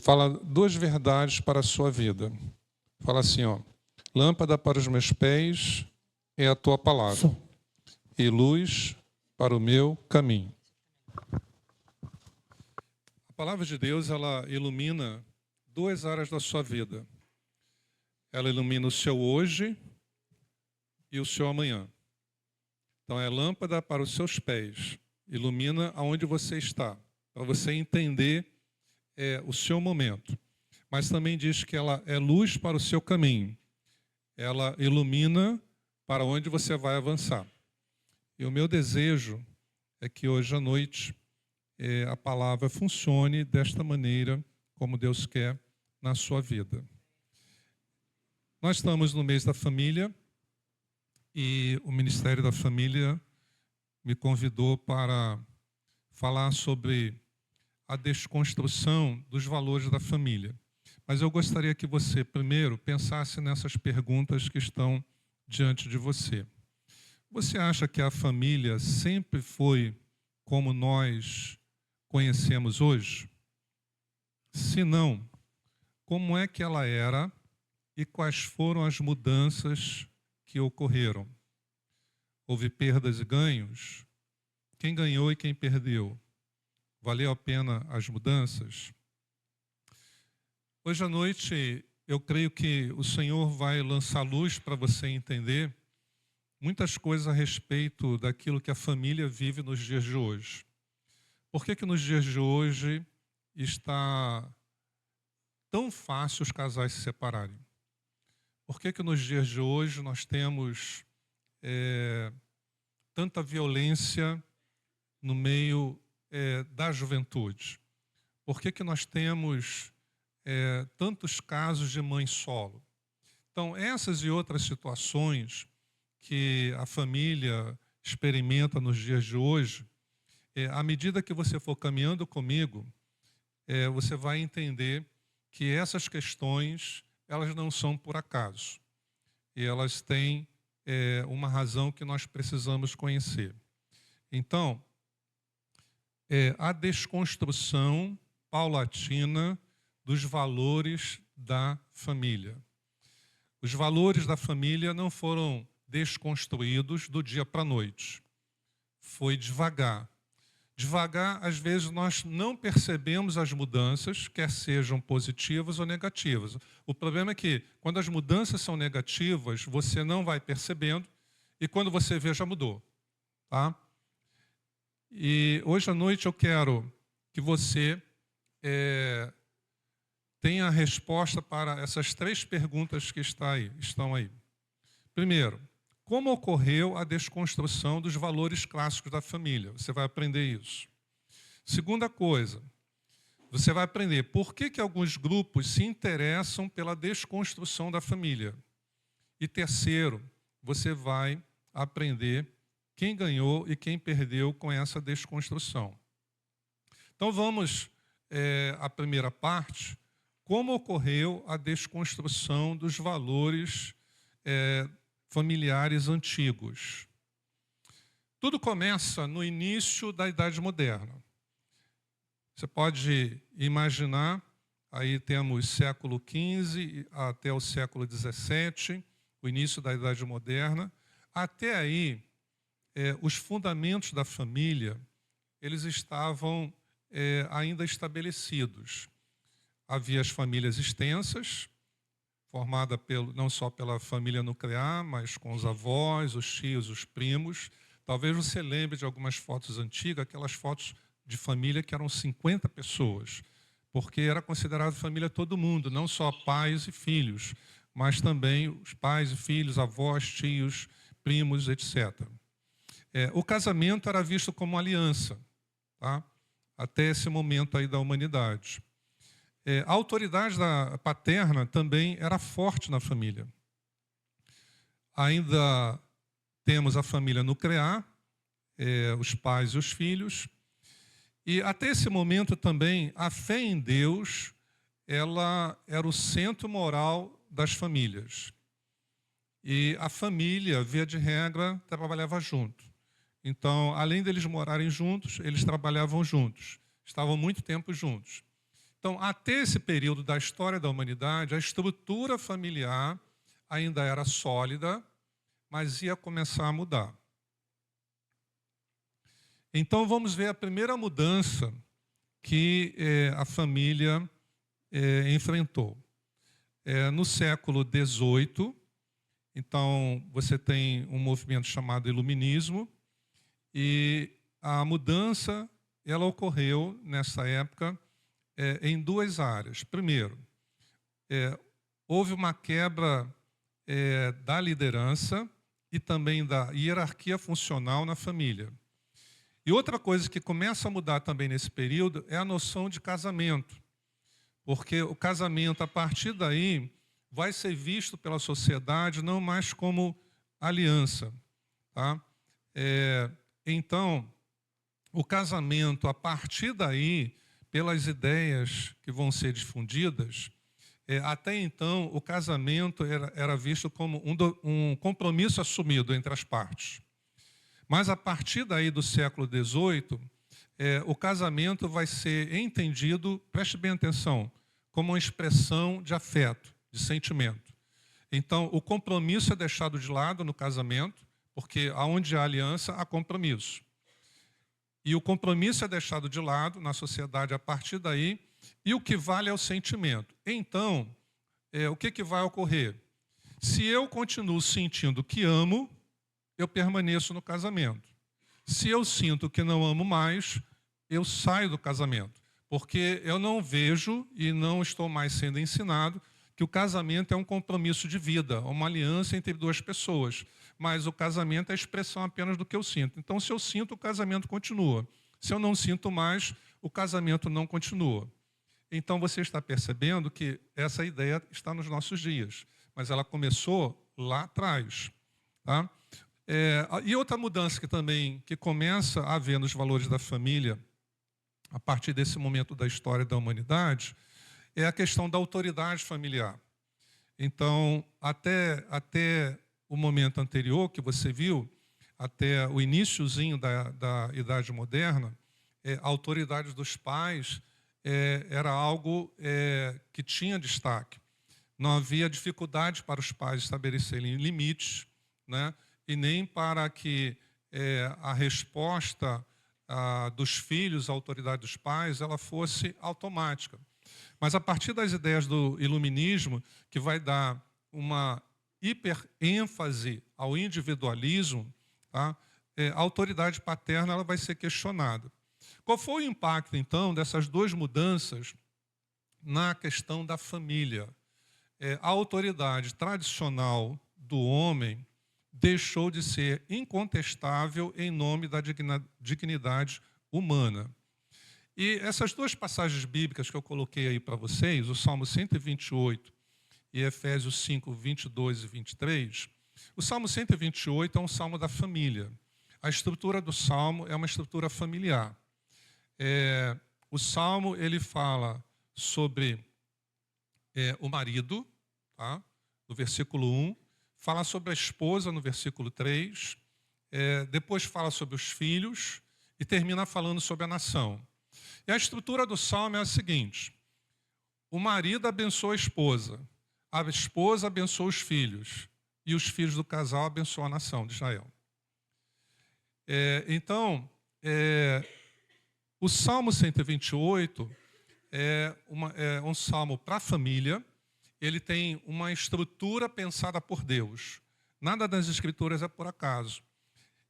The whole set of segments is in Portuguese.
fala duas verdades para a sua vida. Fala assim, ó: lâmpada para os meus pés é a tua palavra e luz para o meu caminho. A palavra de Deus, ela ilumina duas áreas da sua vida. Ela ilumina o seu hoje e o seu amanhã. Então, é lâmpada para os seus pés. Ilumina aonde você está, para você entender o seu momento. Mas também diz que ela é luz para o seu caminho. Ela ilumina para onde você vai avançar. E o meu desejo é que hoje à noite a palavra funcione desta maneira, como Deus quer na sua vida. Nós estamos no mês da família e o Ministério da Família me convidou para falar sobre a desconstrução dos valores da família. Mas eu gostaria que você, primeiro, pensasse nessas perguntas que estão diante de você. Você acha que a família sempre foi como nós conhecemos hoje? Se não, como é que ela era e quais foram as mudanças que ocorreram? Houve perdas e ganhos? Quem ganhou e quem perdeu? Valeu a pena as mudanças? Hoje à noite, eu creio que o Senhor vai lançar luz para você entender muitas coisas a respeito daquilo que a família vive nos dias de hoje. Por que nos dias de hoje está tão fácil os casais se separarem? Por que nos dias de hoje nós temos tanta violência no meio da juventude? Por que nós temos tantos casos de mãe solo? Então, essas e outras situações que a família experimenta nos dias de hoje, à medida que você for caminhando comigo, você vai entender que essas questões, elas não são por acaso. E elas têm uma razão que nós precisamos conhecer. Então, a desconstrução paulatina dos valores da família. Os valores da família não foram desconstruídos do dia para a noite. Foi devagar. Devagar, às vezes, nós não percebemos as mudanças, quer sejam positivas ou negativas. O problema é que, quando as mudanças são negativas, você não vai percebendo, e quando você vê, já mudou. Tá? E hoje à noite eu quero que você tenha a resposta para essas três perguntas que estão aí. Primeiro, como ocorreu a desconstrução dos valores clássicos da família? Você vai aprender isso. Segunda coisa, você vai aprender por que alguns grupos se interessam pela desconstrução da família. E terceiro, você vai aprender quem ganhou e quem perdeu com essa desconstrução. Então vamos à primeira parte, como ocorreu a desconstrução dos valores familiares antigos. Tudo começa no início da Idade Moderna. Você pode imaginar, aí temos século XV até o século XVII, o início da Idade Moderna. Até aí, os fundamentos da família, eles estavam ainda estabelecidos. Havia as famílias extensas, formada não só pela família nuclear, mas com os avós, os tios, os primos. Talvez você lembre de algumas fotos antigas, aquelas fotos de família que eram 50 pessoas, porque era considerado família todo mundo, não só pais e filhos, mas também os pais e filhos, avós, tios, primos, etc. O casamento era visto como aliança, tá? Até esse momento aí da humanidade. A autoridade paterna também era forte na família. Ainda temos a família nuclear, os pais e os filhos. E até esse momento também, a fé em Deus, ela era o centro moral das famílias. E a família, via de regra, trabalhava junto. Então, além deles morarem juntos, eles trabalhavam juntos. Estavam muito tempo juntos. Então, até esse período da história da humanidade, a estrutura familiar ainda era sólida, mas ia começar a mudar. Então, vamos ver a primeira mudança que a família enfrentou. No século XVIII, então, você tem um movimento chamado Iluminismo, e a mudança ela ocorreu, nessa época, em duas áreas. Primeiro, houve uma quebra da liderança e também da hierarquia funcional na família. E outra coisa que começa a mudar também nesse período é a noção de casamento. Porque o casamento, a partir daí, vai ser visto pela sociedade não mais como aliança. Tá? Então, o casamento, a partir daí, pelas ideias que vão ser difundidas, até então, o casamento era visto como um compromisso assumido entre as partes. Mas, a partir daí do século XVIII, o casamento vai ser entendido, preste bem atenção, como uma expressão de afeto, de sentimento. Então, o compromisso é deixado de lado no casamento, porque onde há aliança, há compromisso. E o compromisso é deixado de lado na sociedade a partir daí, e o que vale é o sentimento. Então, o que vai ocorrer? Se eu continuo sentindo que amo, eu permaneço no casamento. Se eu sinto que não amo mais, eu saio do casamento. Porque eu não vejo e não estou mais sendo ensinado que o casamento é um compromisso de vida, uma aliança entre duas pessoas. Mas o casamento é a expressão apenas do que eu sinto. Então, se eu sinto, o casamento continua. Se eu não sinto mais, o casamento não continua. Então, você está percebendo que essa ideia está nos nossos dias. Mas ela começou lá atrás. Tá? E outra mudança que começa a haver nos valores da família, a partir desse momento da história da humanidade, é a questão da autoridade familiar. Então, até o momento anterior que você viu, até o iniciozinho da Idade Moderna, a autoridade dos pais era algo que tinha destaque. Não havia dificuldade para os pais estabelecerem limites, né? E nem para que a resposta dos filhos à autoridade dos pais ela fosse automática. Mas a partir das ideias do iluminismo, que vai dar uma hiperênfase ao individualismo, tá? A autoridade paterna ela vai ser questionada. Qual foi o impacto, então, dessas duas mudanças na questão da família? A autoridade tradicional do homem deixou de ser incontestável em nome da dignidade humana. E essas duas passagens bíblicas que eu coloquei aí para vocês, o Salmo 128 e Efésios 5, 22 e 23, o Salmo 128 é um salmo da família. A estrutura do salmo é uma estrutura familiar. O salmo ele fala sobre o marido, tá? No versículo 1, fala sobre a esposa no versículo 3, depois fala sobre os filhos e termina falando sobre a nação. E a estrutura do salmo é a seguinte: o marido abençoa a esposa abençoa os filhos, e os filhos do casal abençoam a nação de Israel. Então, o Salmo 128 é um salmo para a família. Ele tem uma estrutura pensada por Deus. Nada das Escrituras é por acaso.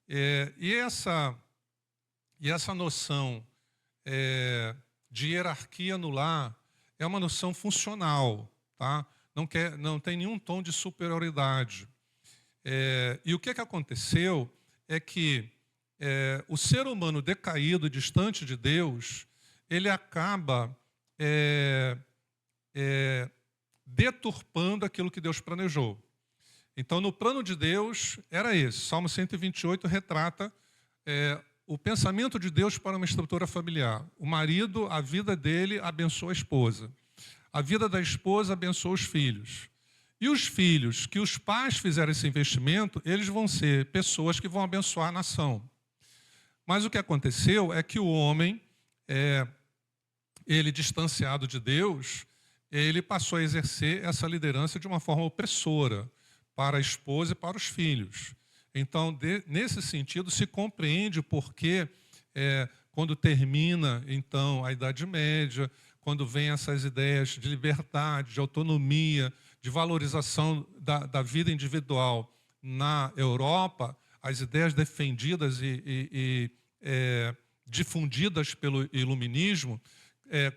E essa noção de hierarquia no lar é uma noção funcional, tá? Não tem nenhum tom de superioridade. E o que aconteceu é que o ser humano decaído, distante de Deus, ele acaba deturpando aquilo que Deus planejou. Então, no plano de Deus, era esse. Salmo 128 retrata o pensamento de Deus para uma estrutura familiar. O marido, a vida dele abençoa a esposa. A vida da esposa abençoa os filhos. E os filhos, que os pais fizeram esse investimento, eles vão ser pessoas que vão abençoar a nação. Mas o que aconteceu é que o homem, ele distanciado de Deus, ele passou a exercer essa liderança de uma forma opressora para a esposa e para os filhos. Então, nesse sentido, se compreende porque quando termina, então, a Idade Média, quando vem essas ideias de liberdade, de autonomia, de valorização da vida individual na Europa, as ideias defendidas e difundidas pelo iluminismo,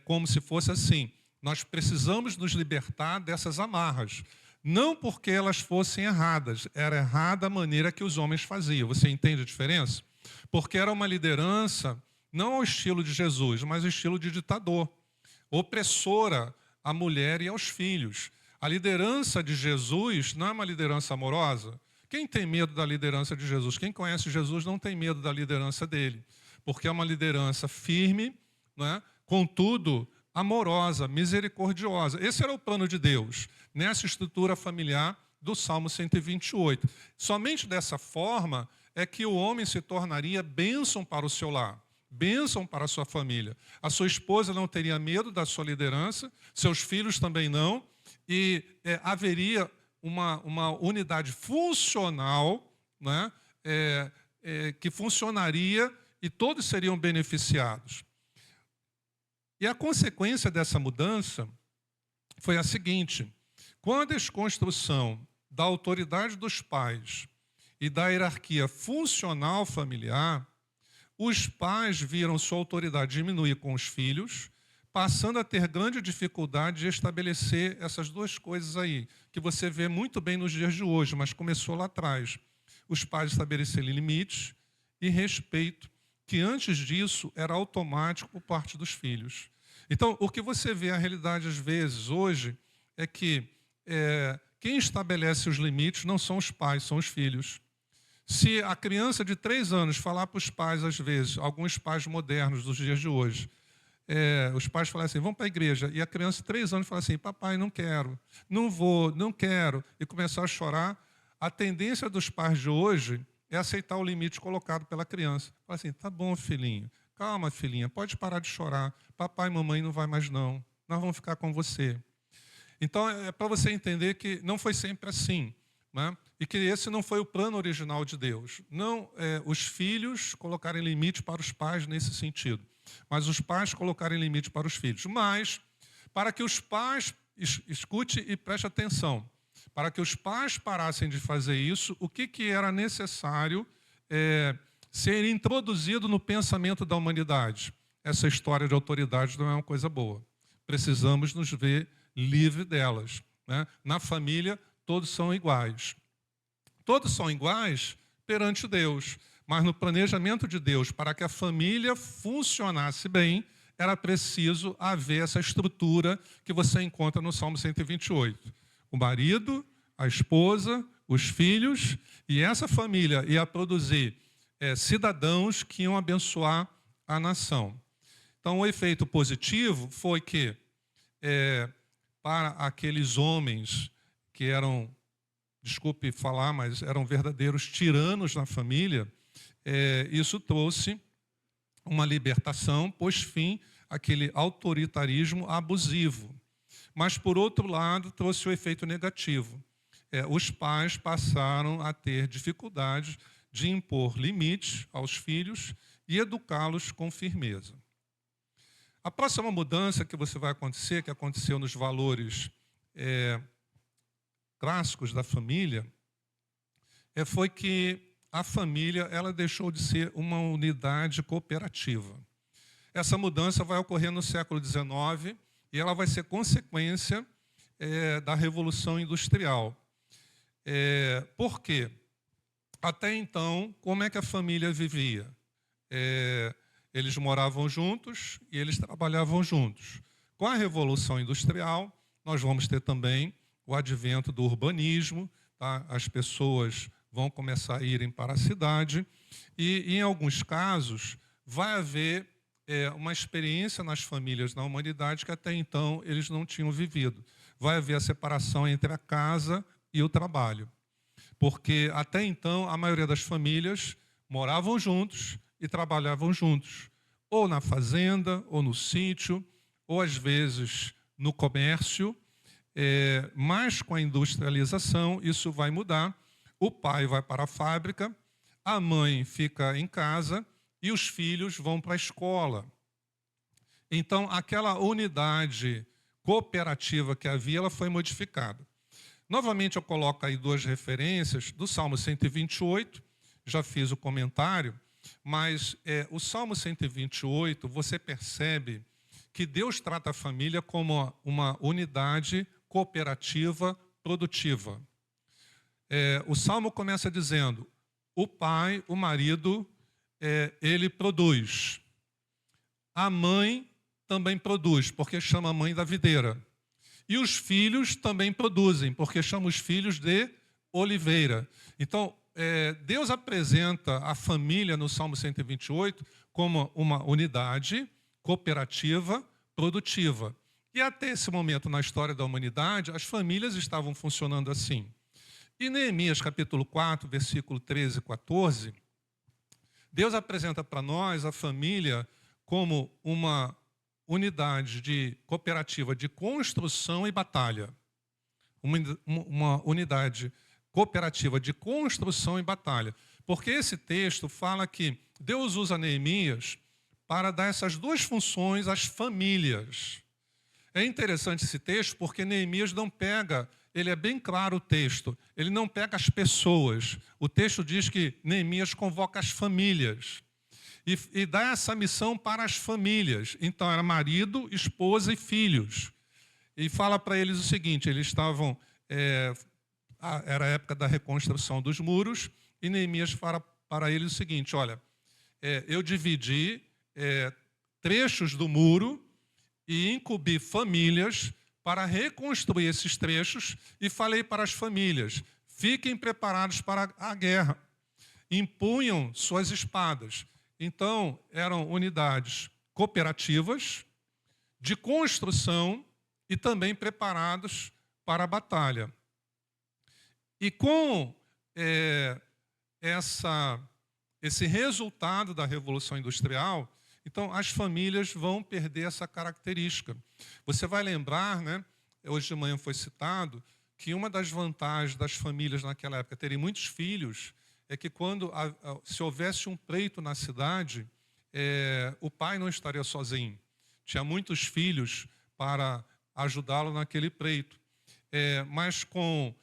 como se fosse assim: nós precisamos nos libertar dessas amarras. Não porque elas fossem erradas, era errada a maneira que os homens faziam. Você entende a diferença? Porque era uma liderança, não ao estilo de Jesus, mas ao estilo de ditador, opressora à mulher e aos filhos. A liderança de Jesus não é uma liderança amorosa. Quem tem medo da liderança de Jesus? Quem conhece Jesus não tem medo da liderança dele, porque é uma liderança firme, não é? Contudo, amorosa, misericordiosa. Esse era o plano de Deus, nessa estrutura familiar do Salmo 128. Somente dessa forma é que o homem se tornaria bênção para o seu lar, bênção para a sua família. A sua esposa não teria medo da sua liderança, seus filhos também não, e haveria uma unidade funcional, né, que funcionaria e todos seriam beneficiados. E a consequência dessa mudança foi a seguinte: com a desconstrução da autoridade dos pais e da hierarquia funcional familiar, os pais viram sua autoridade diminuir com os filhos, passando a ter grande dificuldade de estabelecer essas duas coisas aí, que você vê muito bem nos dias de hoje, mas começou lá atrás. Os pais estabelecerem limites e respeito, que antes disso era automático por parte dos filhos. Então, o que você vê, a realidade às vezes, hoje, é que quem estabelece os limites não são os pais, são os filhos. Se a criança de 3 anos falar para os pais, às vezes, alguns pais modernos dos dias de hoje, os pais falam assim: vamos para a igreja, e a criança de 3 anos fala assim: papai, não quero, não vou, não quero, e começar a chorar, a tendência dos pais de hoje é aceitar o limite colocado pela criança. Fala assim: tá bom, filhinho, calma, filhinha, pode parar de chorar, papai e mamãe não vai mais não, nós vamos ficar com você. Então, é para você entender que não foi sempre assim, né? E que esse não foi o plano original de Deus. Não os filhos colocarem limite para os pais nesse sentido, mas os pais colocarem limite para os filhos. Mas, para que os pais, escute e preste atenção, para que os pais parassem de fazer isso, o que era necessário ser introduzido no pensamento da humanidade? Essa história de autoridade não é uma coisa boa. Precisamos nos ver livre delas, né? Na família, todos são iguais. Todos são iguais perante Deus, mas no planejamento de Deus, para que a família funcionasse bem, era preciso haver essa estrutura que você encontra no Salmo 128. O marido, a esposa, os filhos, e essa família ia produzir cidadãos que iam abençoar a nação. Então, o efeito positivo foi que, para aqueles homens que eram, desculpe falar, mas eram verdadeiros tiranos na família, isso trouxe uma libertação, pôs fim àquele autoritarismo abusivo. Mas, por outro lado, trouxe o efeito negativo. Os pais passaram a ter dificuldade de impor limites aos filhos e educá-los com firmeza. A próxima mudança que vai acontecer, que aconteceu nos valores clássicos da família, foi que a família ela deixou de ser uma unidade cooperativa. Essa mudança vai ocorrer no século XIX e ela vai ser consequência da Revolução Industrial. Por quê? Até então, como é que a família vivia? Eles moravam juntos e eles trabalhavam juntos. Com a Revolução Industrial, nós vamos ter também o advento do urbanismo, tá? As pessoas vão começar a irem para a cidade e, em alguns casos, vai haver uma experiência nas famílias na humanidade que até então eles não tinham vivido. Vai haver a separação entre a casa e o trabalho. Porque até então a maioria das famílias moravam juntos e trabalhavam juntos, ou na fazenda, ou no sítio, ou às vezes no comércio, mas com a industrialização isso vai mudar. O pai vai para a fábrica, a mãe fica em casa e os filhos vão para a escola. Então, aquela unidade cooperativa que havia, ela foi modificada. Novamente, eu coloco aí duas referências do Salmo 128, já fiz o comentário, mas o Salmo 128, você percebe que Deus trata a família como uma unidade cooperativa produtiva. O Salmo começa dizendo, o pai, o marido, ele produz. A mãe também produz, porque chama a mãe da videira. E os filhos também produzem, porque chama os filhos de oliveira. Então, Deus apresenta a família no Salmo 128 como uma unidade cooperativa produtiva. E até esse momento na história da humanidade, as famílias estavam funcionando assim. E Neemias, capítulo 4, versículo 13 e 14, Deus apresenta para nós a família como uma unidade cooperativa de construção e batalha. Uma unidade cooperativa de construção e batalha. Porque esse texto fala que Deus usa Neemias para dar essas duas funções às famílias. É interessante esse texto porque Neemias não pega, ele é bem claro o texto, ele não pega as pessoas. O texto diz que Neemias convoca as famílias e dá essa missão para as famílias. Então era marido, esposa e filhos. E fala para eles o seguinte, eles estavam, era a época da reconstrução dos muros, e Neemias fala para eles o seguinte, olha, eu dividi trechos do muro e incumbi famílias para reconstruir esses trechos e falei para as famílias, fiquem preparados para a guerra, empunham suas espadas. Então, eram unidades cooperativas, de construção e também preparados para a batalha. E com esse resultado da Revolução Industrial, então as famílias vão perder essa característica. Você vai lembrar, né, hoje de manhã foi citado, que uma das vantagens das famílias naquela época terem muitos filhos é que quando se houvesse um pleito na cidade, o pai não estaria sozinho. Tinha muitos filhos para ajudá-lo naquele pleito. Mas com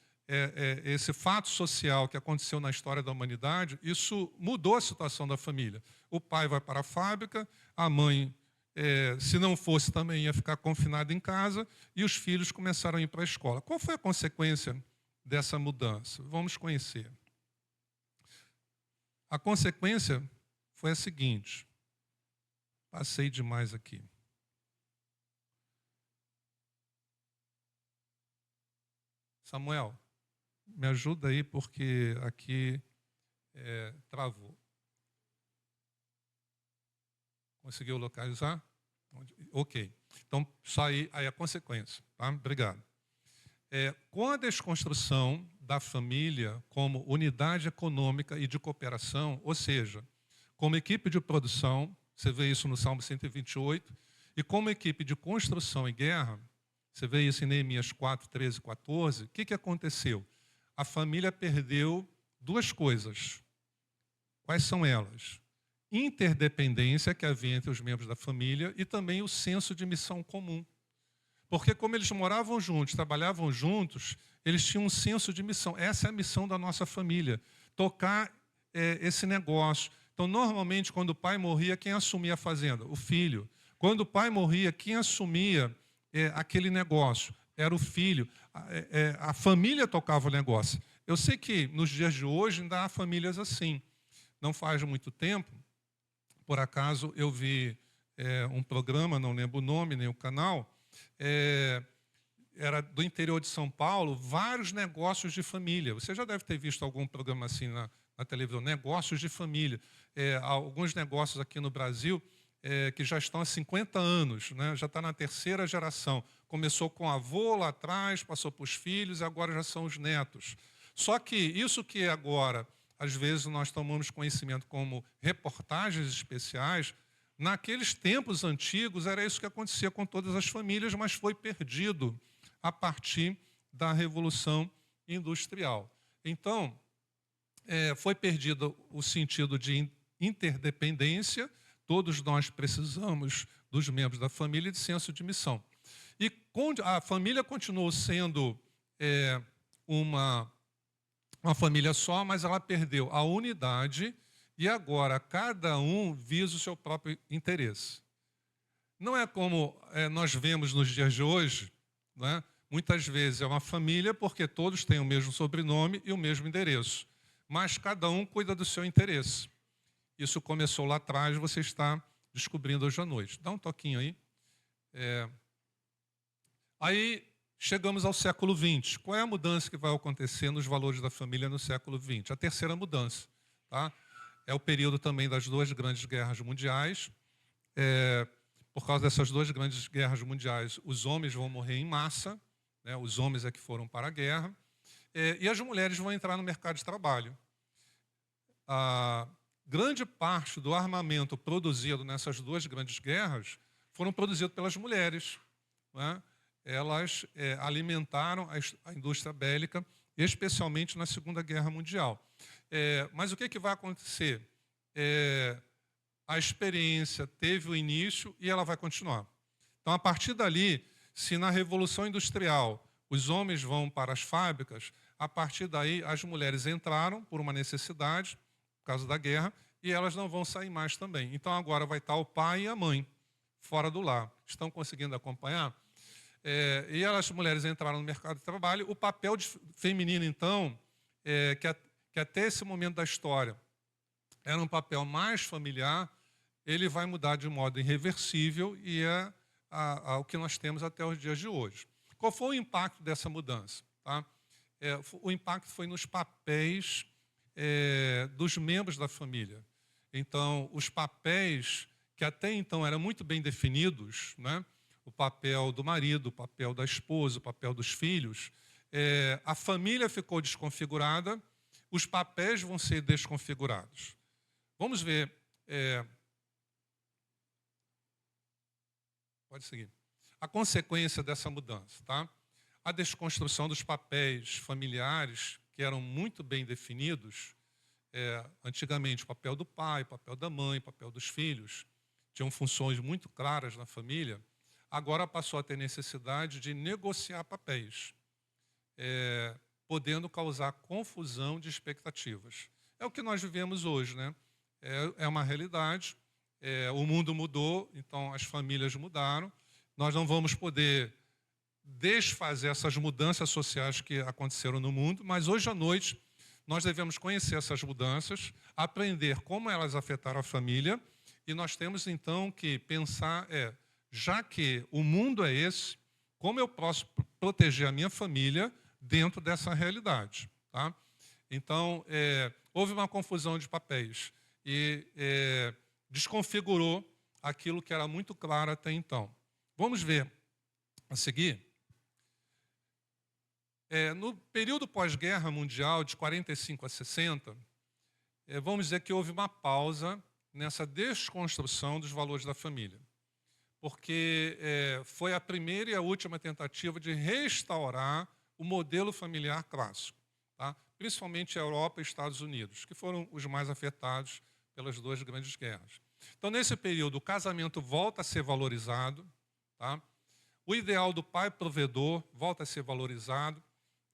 esse fato social que aconteceu na história da humanidade, isso mudou a situação da família. O pai vai para a fábrica, a mãe, se não fosse, também ia ficar confinada em casa, e os filhos começaram a ir para a escola. Qual foi a consequência dessa mudança? Vamos conhecer. A consequência foi a seguinte. Passei demais aqui. Samuel, me ajuda aí, porque aqui travou. Conseguiu localizar? Ok. Então, aí a consequência. Tá? Obrigado. Com a desconstrução da família como unidade econômica e de cooperação, ou seja, como equipe de produção, você vê isso no Salmo 128, e como equipe de construção e guerra, você vê isso em Neemias 4, 13 e 14, o que aconteceu? A família perdeu duas coisas. Quais são elas? Interdependência que havia entre os membros da família e também o senso de missão comum. Porque como eles moravam juntos, trabalhavam juntos, eles tinham um senso de missão. Essa é a missão da nossa família, tocar esse negócio. Então, normalmente, quando o pai morria, quem assumia a fazenda? O filho. Quando o pai morria, quem assumia aquele negócio? Era o filho. A família tocava o negócio. Eu sei que nos dias de hoje ainda há famílias assim. Não faz muito tempo, por acaso, eu vi um programa, não lembro o nome nem o canal, era do interior de São Paulo, vários negócios de família. Você já deve ter visto algum programa assim na televisão, negócios de família. Alguns negócios aqui no Brasil que já estão há 50 anos, né? Já está na terceira geração. Começou com o avô lá atrás, passou para os filhos e agora já são os netos. Só que isso que agora, às vezes, nós tomamos conhecimento como reportagens especiais, naqueles tempos antigos era isso que acontecia com todas as famílias, mas foi perdido a partir da Revolução Industrial. Então, foi perdido o sentido de interdependência, todos nós precisamos dos membros da família e de senso de missão. E a família continuou sendo uma família só, mas ela perdeu a unidade e agora cada um visa o seu próprio interesse. Não é como nós vemos nos dias de hoje, né? Muitas vezes é uma família porque todos têm o mesmo sobrenome e o mesmo endereço, mas cada um cuida do seu interesse. Isso começou lá atrás, você está descobrindo hoje à noite. Dá um toquinho aí. Aí chegamos ao século XX. Qual é a mudança que vai acontecer nos valores da família no século XX? A terceira mudança. Tá? É o período também das duas grandes guerras mundiais. Por causa dessas duas grandes guerras mundiais, os homens vão morrer em massa, né? Os homens é que foram para a guerra, e as mulheres vão entrar no mercado de trabalho. A grande parte do armamento produzido nessas duas grandes guerras foram produzidos pelas mulheres, né? Elas alimentaram a indústria bélica, especialmente na Segunda Guerra Mundial. Mas o que vai acontecer? A experiência teve o início e ela vai continuar. Então, a partir dali, se na Revolução Industrial os homens vão para as fábricas, a partir daí as mulheres entraram por uma necessidade, por causa da guerra, e elas não vão sair mais também. Então, agora vai estar o pai e a mãe fora do lar. Estão conseguindo acompanhar? E as mulheres entraram no mercado de trabalho. O papel feminino, então, que até esse momento da história era um papel mais familiar, ele vai mudar de modo irreversível e é o que nós temos até os dias de hoje. Qual foi o impacto dessa mudança? Tá? O impacto foi nos papéis dos membros da família. Então, os papéis que até então eram muito bem definidos, né? O papel do marido, o papel da esposa, o papel dos filhos, a família ficou desconfigurada, os papéis vão ser desconfigurados. Vamos ver. Pode seguir. A consequência dessa mudança, tá? A desconstrução dos papéis familiares, que eram muito bem definidos, antigamente o papel do pai, o papel da mãe, o papel dos filhos, tinham funções muito claras na família, agora passou a ter necessidade de negociar papéis, podendo causar confusão de expectativas. É o que nós vivemos hoje, né? É uma realidade, o mundo mudou, então as famílias mudaram, nós não vamos poder desfazer essas mudanças sociais que aconteceram no mundo, mas hoje à noite nós devemos conhecer essas mudanças, aprender como elas afetaram a família, e nós temos então que pensar, já que o mundo é esse, como eu posso proteger a minha família dentro dessa realidade? Tá? Então, houve uma confusão de papéis e desconfigurou aquilo que era muito claro até então. Vamos ver a seguir. No período pós-guerra mundial, de 45 a 60, vamos dizer que houve uma pausa nessa desconstrução dos valores da família, porque foi a primeira e a última tentativa de restaurar o modelo familiar clássico, tá? Principalmente a Europa e Estados Unidos, que foram os mais afetados pelas duas grandes guerras. Então, nesse período, o casamento volta a ser valorizado, tá? O ideal do pai provedor volta a ser valorizado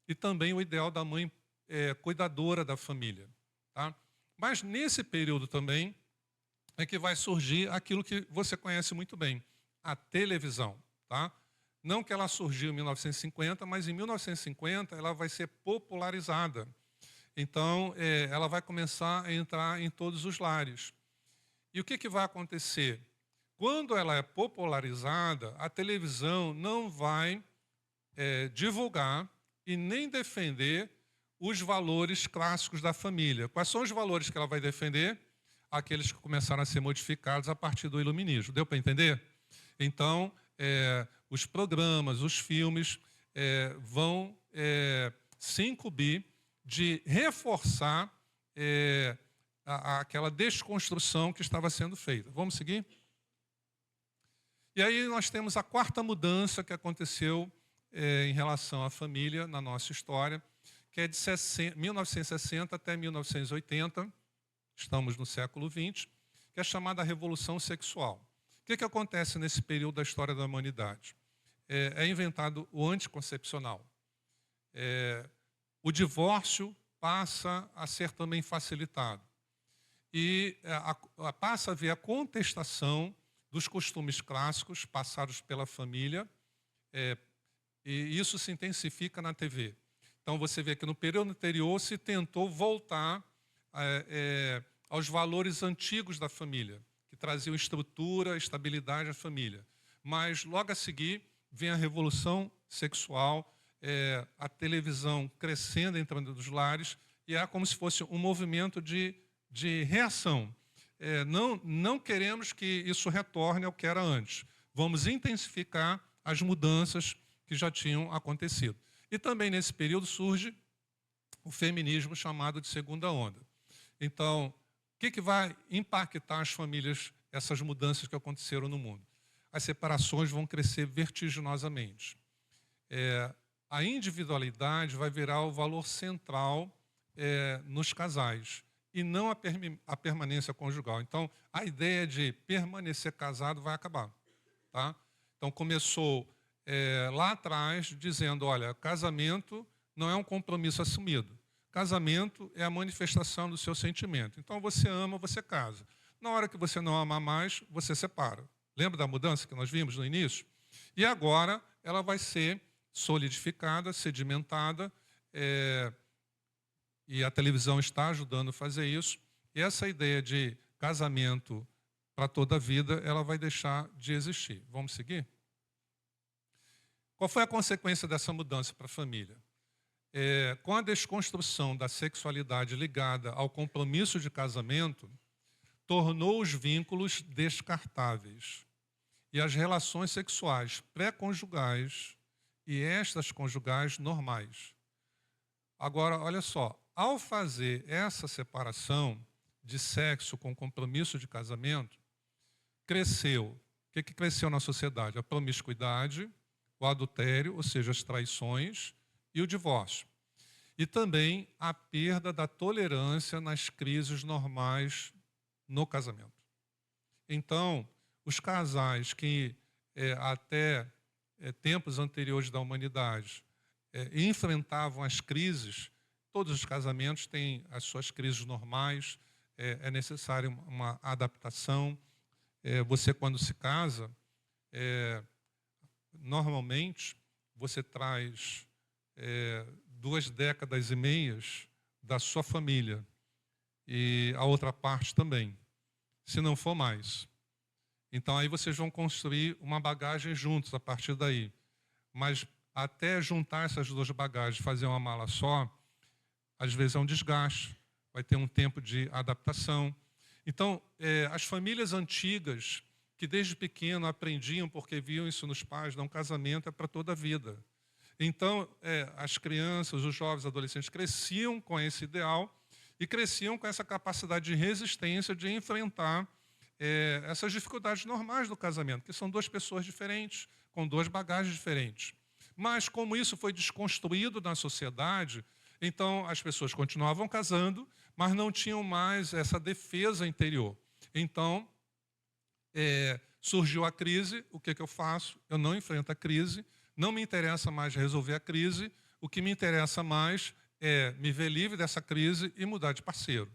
e também o ideal da mãe cuidadora da família. Tá? Mas nesse período também é que vai surgir aquilo que você conhece muito bem, a televisão. Tá? Não que ela surgiu em 1950, mas em 1950 ela vai ser popularizada. Então, ela vai começar a entrar em todos os lares. E o que vai acontecer? Quando ela é popularizada, a televisão não vai divulgar e nem defender os valores clássicos da família. Quais são os valores que ela vai defender? Aqueles que começaram a ser modificados a partir do iluminismo. Deu para entender? Então, os programas, os filmes vão se incumbir de reforçar aquela desconstrução que estava sendo feita. Vamos seguir? E aí nós temos a quarta mudança que aconteceu em relação à família na nossa história, que é de 1960 até 1980, estamos no século XX, que é chamada Revolução Sexual. O que acontece nesse período da história da humanidade? É inventado o anticoncepcional. O divórcio passa a ser também facilitado. E passa a haver a contestação dos costumes clássicos passados pela família, e isso se intensifica na TV. Então, você vê que no período anterior se tentou voltar aos valores antigos da família, que traziam estrutura, estabilidade à família. Mas, logo a seguir, vem a revolução sexual, a televisão crescendo, entrando nos lares, e é como se fosse um movimento de reação. Não queremos que isso retorne ao que era antes. Vamos intensificar as mudanças que já tinham acontecido. E também nesse período surge o feminismo chamado de segunda onda. Então, o que vai impactar as famílias, essas mudanças que aconteceram no mundo? As separações vão crescer vertiginosamente. A individualidade vai virar o valor central nos casais, e não a permanência conjugal. Então, a ideia de permanecer casado vai acabar. Tá? Então, começou lá atrás dizendo, olha, casamento não é um compromisso assumido. Casamento é a manifestação do seu sentimento. Então, você ama, você casa. Na hora que você não ama mais, você separa. Lembra da mudança que nós vimos no início? E agora ela vai ser solidificada, sedimentada, e a televisão está ajudando a fazer isso. E essa ideia de casamento para toda a vida, ela vai deixar de existir. Vamos seguir? Qual foi a consequência dessa mudança para a família? Com a desconstrução da sexualidade ligada ao compromisso de casamento, tornou os vínculos descartáveis. E as relações sexuais pré-conjugais e extraconjugais normais. Agora, olha só, ao fazer essa separação de sexo com compromisso de casamento, cresceu. O que cresceu na sociedade? A promiscuidade, o adultério, ou seja, as traições, e o divórcio. E também a perda da tolerância nas crises normais no casamento. Então, os casais que até tempos anteriores da humanidade enfrentavam as crises, todos os casamentos têm as suas crises normais, é necessária uma adaptação. Você, quando se casa, normalmente você traz 2 décadas e meias da sua família e a outra parte também, se não for mais. Então, aí vocês vão construir uma bagagem juntos a partir daí. Mas até juntar essas 2 bagagens, fazer uma mala só, às vezes é um desgaste, vai ter um tempo de adaptação. Então, as famílias antigas, que desde pequeno aprendiam, porque viam isso nos pais, não, casamento é para toda a vida. Então, as crianças, os jovens, os adolescentes cresciam com esse ideal e cresciam com essa capacidade de resistência de enfrentar essas dificuldades normais do casamento, que são 2 pessoas diferentes, com 2 bagagens diferentes. Mas, como isso foi desconstruído na sociedade, então as pessoas continuavam casando, mas não tinham mais essa defesa interior. Então, surgiu a crise, o que eu faço? Eu não enfrento a crise, não me interessa mais resolver a crise, o que me interessa mais é me ver livre dessa crise e mudar de parceiro.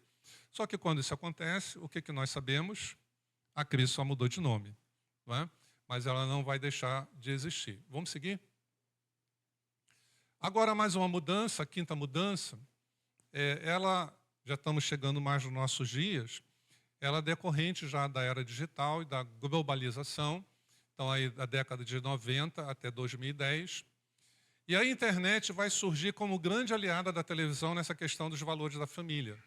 Só que quando isso acontece, o que nós sabemos? A crise só mudou de nome, não é? Mas ela não vai deixar de existir. Vamos seguir? Agora, mais uma mudança, a 5ª mudança, ela, já estamos chegando mais nos nossos dias, ela é decorrente já da era digital e da globalização, então aí da década de 90 até 2010. E a internet vai surgir como grande aliada da televisão nessa questão dos valores da família,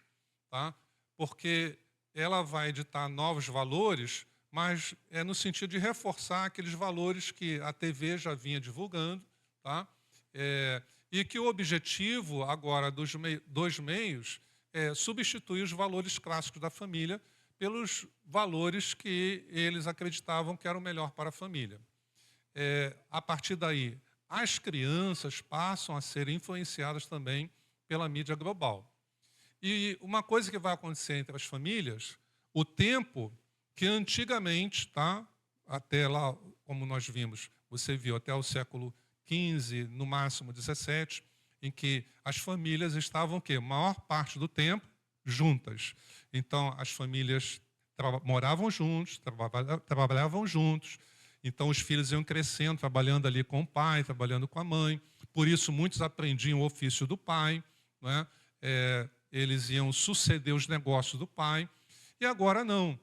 tá? Porque ela vai ditar novos valores, mas é no sentido de reforçar aqueles valores que a TV já vinha divulgando, tá? E que o objetivo agora dos 2 meios é substituir os valores clássicos da família pelos valores que eles acreditavam que eram melhor para a família. A partir daí, as crianças passam a ser influenciadas também pela mídia global. E uma coisa que vai acontecer entre as famílias, o tempo que antigamente, tá, até lá, como nós vimos, você viu, até o século XV, no máximo XVII, em que as famílias estavam, o quê? Maior parte do tempo, juntas. Então, as famílias moravam juntos, trabalhavam juntos. Então, os filhos iam crescendo, trabalhando ali com o pai, trabalhando com a mãe. Por isso, muitos aprendiam o ofício do pai, né? Eles iam suceder os negócios do pai. E agora não.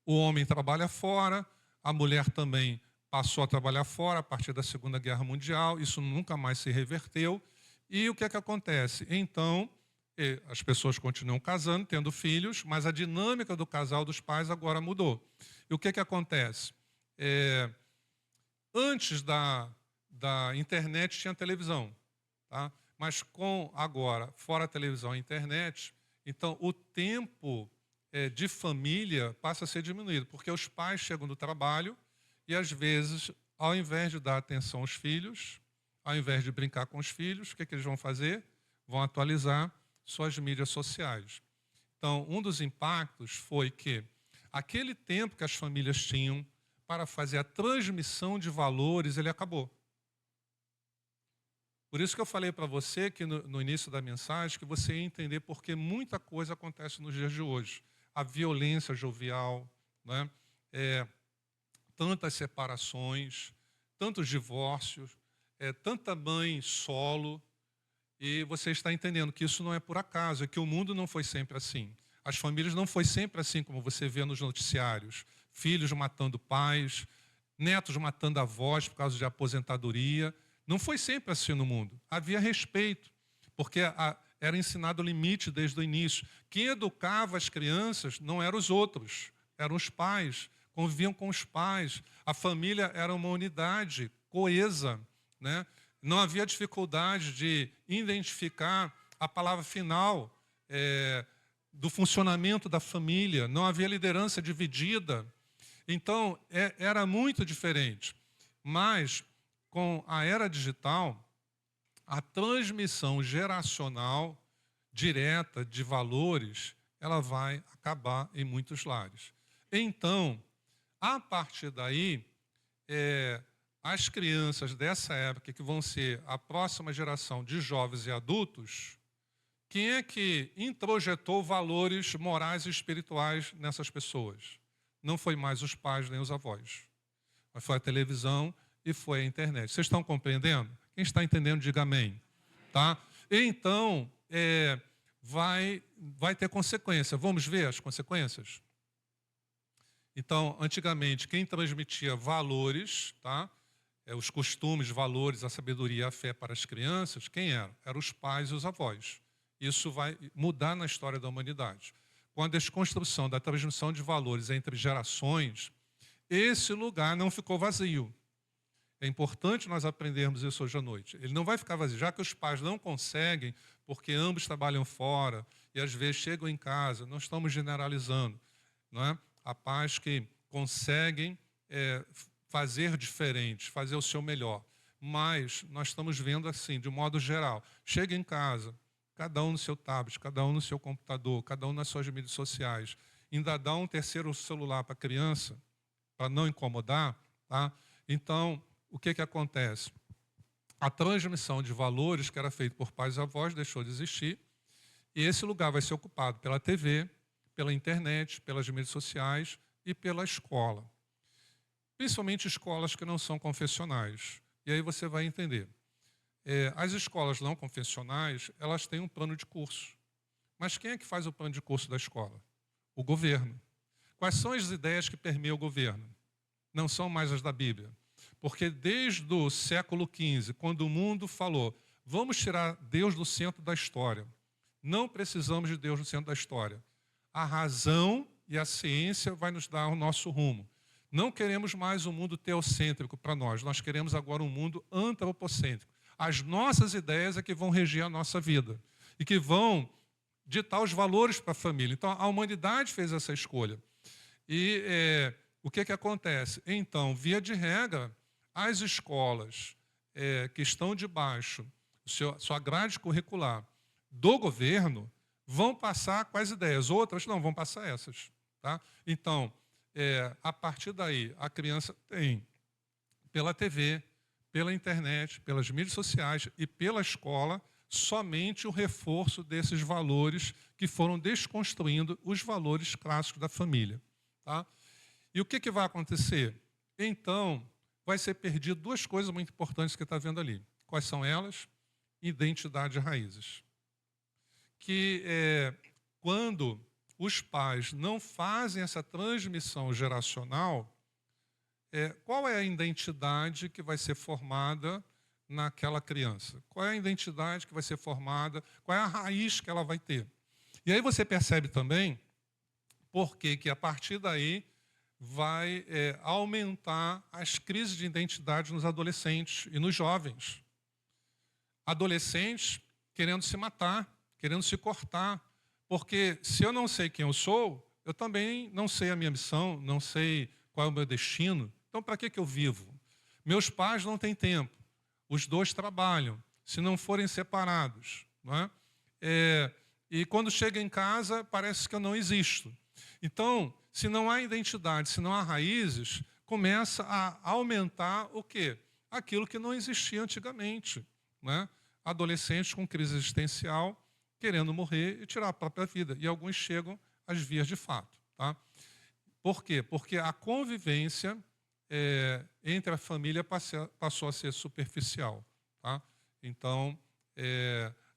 O homem trabalha fora, a mulher também passou a trabalhar fora a partir da Segunda Guerra Mundial, isso nunca mais se reverteu. E o que é que acontece? Então, as pessoas continuam casando, tendo filhos, mas a dinâmica do casal dos pais agora mudou. E o que é que acontece? Antes da internet tinha televisão, tá? Mas com agora, fora a televisão e a internet, então o tempo de família passa a ser diminuído, porque os pais chegam do trabalho e, às vezes, ao invés de dar atenção aos filhos, ao invés de brincar com os filhos, o que eles vão fazer? Vão atualizar suas mídias sociais. Então, um dos impactos foi que aquele tempo que as famílias tinham para fazer a transmissão de valores, ele acabou. Por isso que eu falei para você que no início da mensagem que você ia entender porque muita coisa acontece nos dias de hoje. A violência jovial, né? Tantas separações, tantos divórcios, tanta mãe solo, e você está entendendo que isso não é por acaso, é que o mundo não foi sempre assim. As famílias não foi sempre assim como você vê nos noticiários. Filhos matando pais, netos matando avós por causa de aposentadoria. Não foi sempre assim no mundo. Havia respeito, porque era ensinado o limite desde o início. Quem educava as crianças não eram os outros, eram os pais. Conviviam com os pais. A família era uma unidade coesa, né? Não havia dificuldade de identificar a palavra final do funcionamento da família. Não havia liderança dividida. Então, era muito diferente. Mas, com a era digital, a transmissão geracional direta de valores, ela vai acabar em muitos lares. Então, a partir daí, as crianças dessa época, que vão ser a próxima geração de jovens e adultos, quem é que introjetou valores morais e espirituais nessas pessoas? Não foi mais os pais nem os avós, mas foi a televisão e foi a internet. Vocês estão compreendendo? Quem está entendendo, diga amém. Tá? Então, vai ter consequência. Vamos ver as consequências? Então, antigamente, quem transmitia valores, tá? Os costumes, valores, a sabedoria, a fé para as crianças, quem eram? Eram os pais e os avós. Isso vai mudar na história da humanidade. Com a desconstrução da transmissão de valores entre gerações, esse lugar não ficou vazio. É importante nós aprendermos isso hoje à noite. Ele não vai ficar vazio, já que os pais não conseguem, porque ambos trabalham fora e às vezes chegam em casa, não estamos generalizando, não é? Há pais que conseguem fazer diferente, fazer o seu melhor. Mas nós estamos vendo assim, de modo geral. Chega em casa, cada um no seu tablet, cada um no seu computador, cada um nas suas mídias sociais. Ainda dá um terceiro celular para a criança, para não incomodar. Tá? Então, o que acontece? A transmissão de valores que era feita por pais e avós deixou de existir. E esse lugar vai ser ocupado pela TV, pela internet, pelas mídias sociais e pela escola. Principalmente escolas que não são confessionais. E aí você vai entender. As escolas não confessionais, elas têm um plano de curso. Mas quem é que faz o plano de curso da escola? O governo. Quais são as ideias que permeiam o governo? Não são mais as da Bíblia. Porque desde o século XV, quando o mundo falou, vamos tirar Deus do centro da história. Não precisamos de Deus no centro da história. A razão e a ciência vai nos dar o nosso rumo. Não queremos mais um mundo teocêntrico para nós. Nós queremos agora um mundo antropocêntrico. As nossas ideias é que vão reger a nossa vida. E que vão ditar os valores para a família. Então, a humanidade fez essa escolha. E o que acontece? Então, via de regra, as escolas que estão debaixo sua grade curricular do governo vão passar quais ideias? Outras não, vão passar essas. Tá? Então, a partir daí, a criança tem, pela TV, pela internet, pelas mídias sociais e pela escola, somente o reforço desses valores que foram desconstruindo os valores clássicos da família. Tá? E o que vai acontecer? Então, vai ser perdido duas coisas muito importantes que está vendo ali. Quais são elas? Identidade e raízes. Que quando os pais não fazem essa transmissão geracional, qual é a identidade que vai ser formada naquela criança? Qual é a identidade que vai ser formada? Qual é a raiz que ela vai ter? E aí você percebe também por que a partir daí vai aumentar as crises de identidade nos adolescentes e nos jovens. Adolescentes querendo se matar, querendo se cortar, porque se eu não sei quem eu sou, eu também não sei a minha missão, não sei qual é o meu destino. Então, para que eu vivo? Meus pais não têm tempo, os dois trabalham, se não forem separados. Não é? E quando chega em casa, parece que eu não existo. Então, se não há identidade, se não há raízes, começa a aumentar o quê? Aquilo que não existia antigamente. Não é? Adolescentes com crise existencial, querendo morrer e tirar a própria vida. E alguns chegam às vias de fato. Tá? Por quê? Porque a convivência entre a família passou a ser superficial. Tá? Então,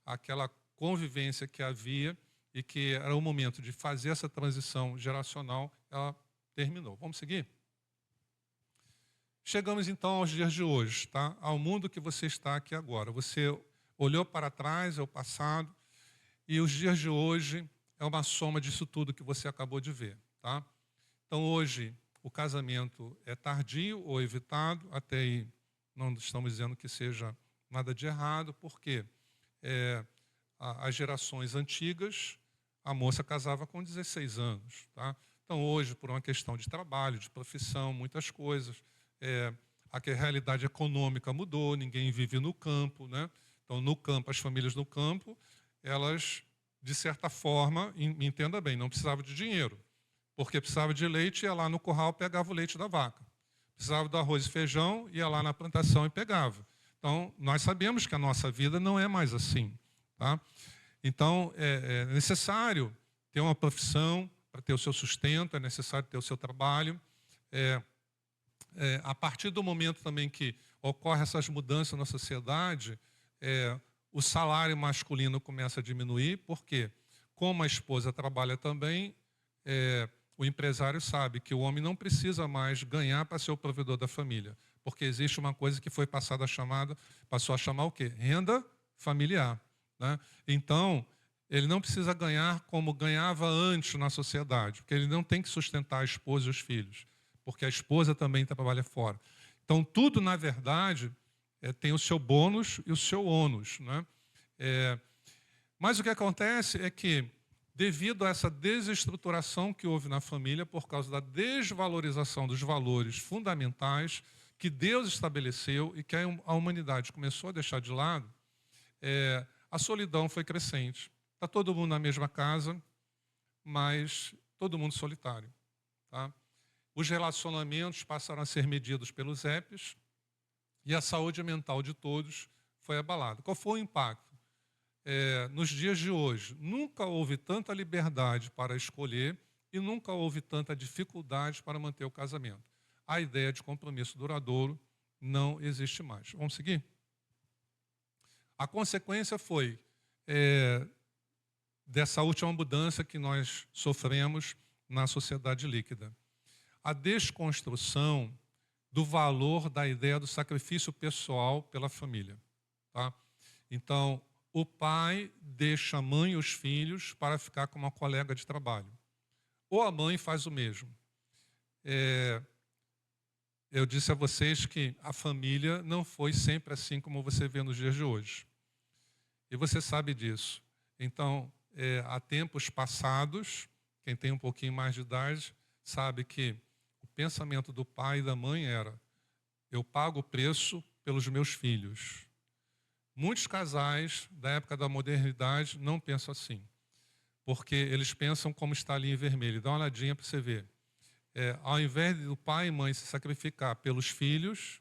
aquela convivência que havia e que era o momento de fazer essa transição geracional, ela terminou. Vamos seguir? Chegamos, então, aos dias de hoje, tá? Ao mundo que você está aqui agora. Você olhou para trás, é o passado, e os dias de hoje é uma soma disso tudo que você acabou de ver. Tá? Então, hoje, o casamento é tardio ou evitado, até aí não estamos dizendo que seja nada de errado, porque as gerações antigas, a moça casava com 16 anos. Tá? Então, hoje, por uma questão de trabalho, de profissão, muitas coisas, a realidade econômica mudou, ninguém vive no campo. Né? Então, no campo, as famílias no campo, elas, de certa forma, me entenda bem, não precisavam de dinheiro, porque precisava de leite, ia lá no curral, pegava o leite da vaca. Precisava do arroz e feijão, ia lá na plantação e pegava. Então, nós sabemos que a nossa vida não é mais assim. Tá? Então, é necessário ter uma profissão para ter o seu sustento, é necessário ter o seu trabalho. A partir do momento também que ocorrem essas mudanças na sociedade, o salário masculino começa a diminuir, porque, como a esposa trabalha também, o empresário sabe que o homem não precisa mais ganhar para ser o provedor da família, porque existe uma coisa que foi passou a chamar o quê? Renda familiar. Né? Então, ele não precisa ganhar como ganhava antes na sociedade, porque ele não tem que sustentar a esposa e os filhos, porque a esposa também trabalha fora. Então, tudo, na verdade, tem o seu bônus e o seu ônus. Né? Mas o que acontece é que, devido a essa desestruturação que houve na família, por causa da desvalorização dos valores fundamentais que Deus estabeleceu e que a humanidade começou a deixar de lado, a solidão foi crescente. Está todo mundo na mesma casa, mas todo mundo solitário. Tá? Os relacionamentos passaram a ser medidos pelos apps e a saúde mental de todos foi abalada. Qual foi o impacto? Nos dias de hoje, nunca houve tanta liberdade para escolher e nunca houve tanta dificuldade para manter o casamento. A ideia de compromisso duradouro não existe mais. Vamos seguir? A consequência foi dessa última mudança que nós sofremos na sociedade líquida. A desconstrução do valor da ideia do sacrifício pessoal pela família. Tá? Então, o pai deixa a mãe e os filhos para ficar com uma colega de trabalho. Ou a mãe faz o mesmo. Eu disse a vocês que a família não foi sempre assim como você vê nos dias de hoje. E você sabe disso. Então, há tempos passados, quem tem um pouquinho mais de idade, sabe que o pensamento do pai e da mãe era: eu pago o preço pelos meus filhos. Muitos casais da época da modernidade não pensam assim, porque eles pensam como está ali em vermelho. Dá uma olhadinha para você ver. Ao invés do pai e mãe se sacrificar pelos filhos,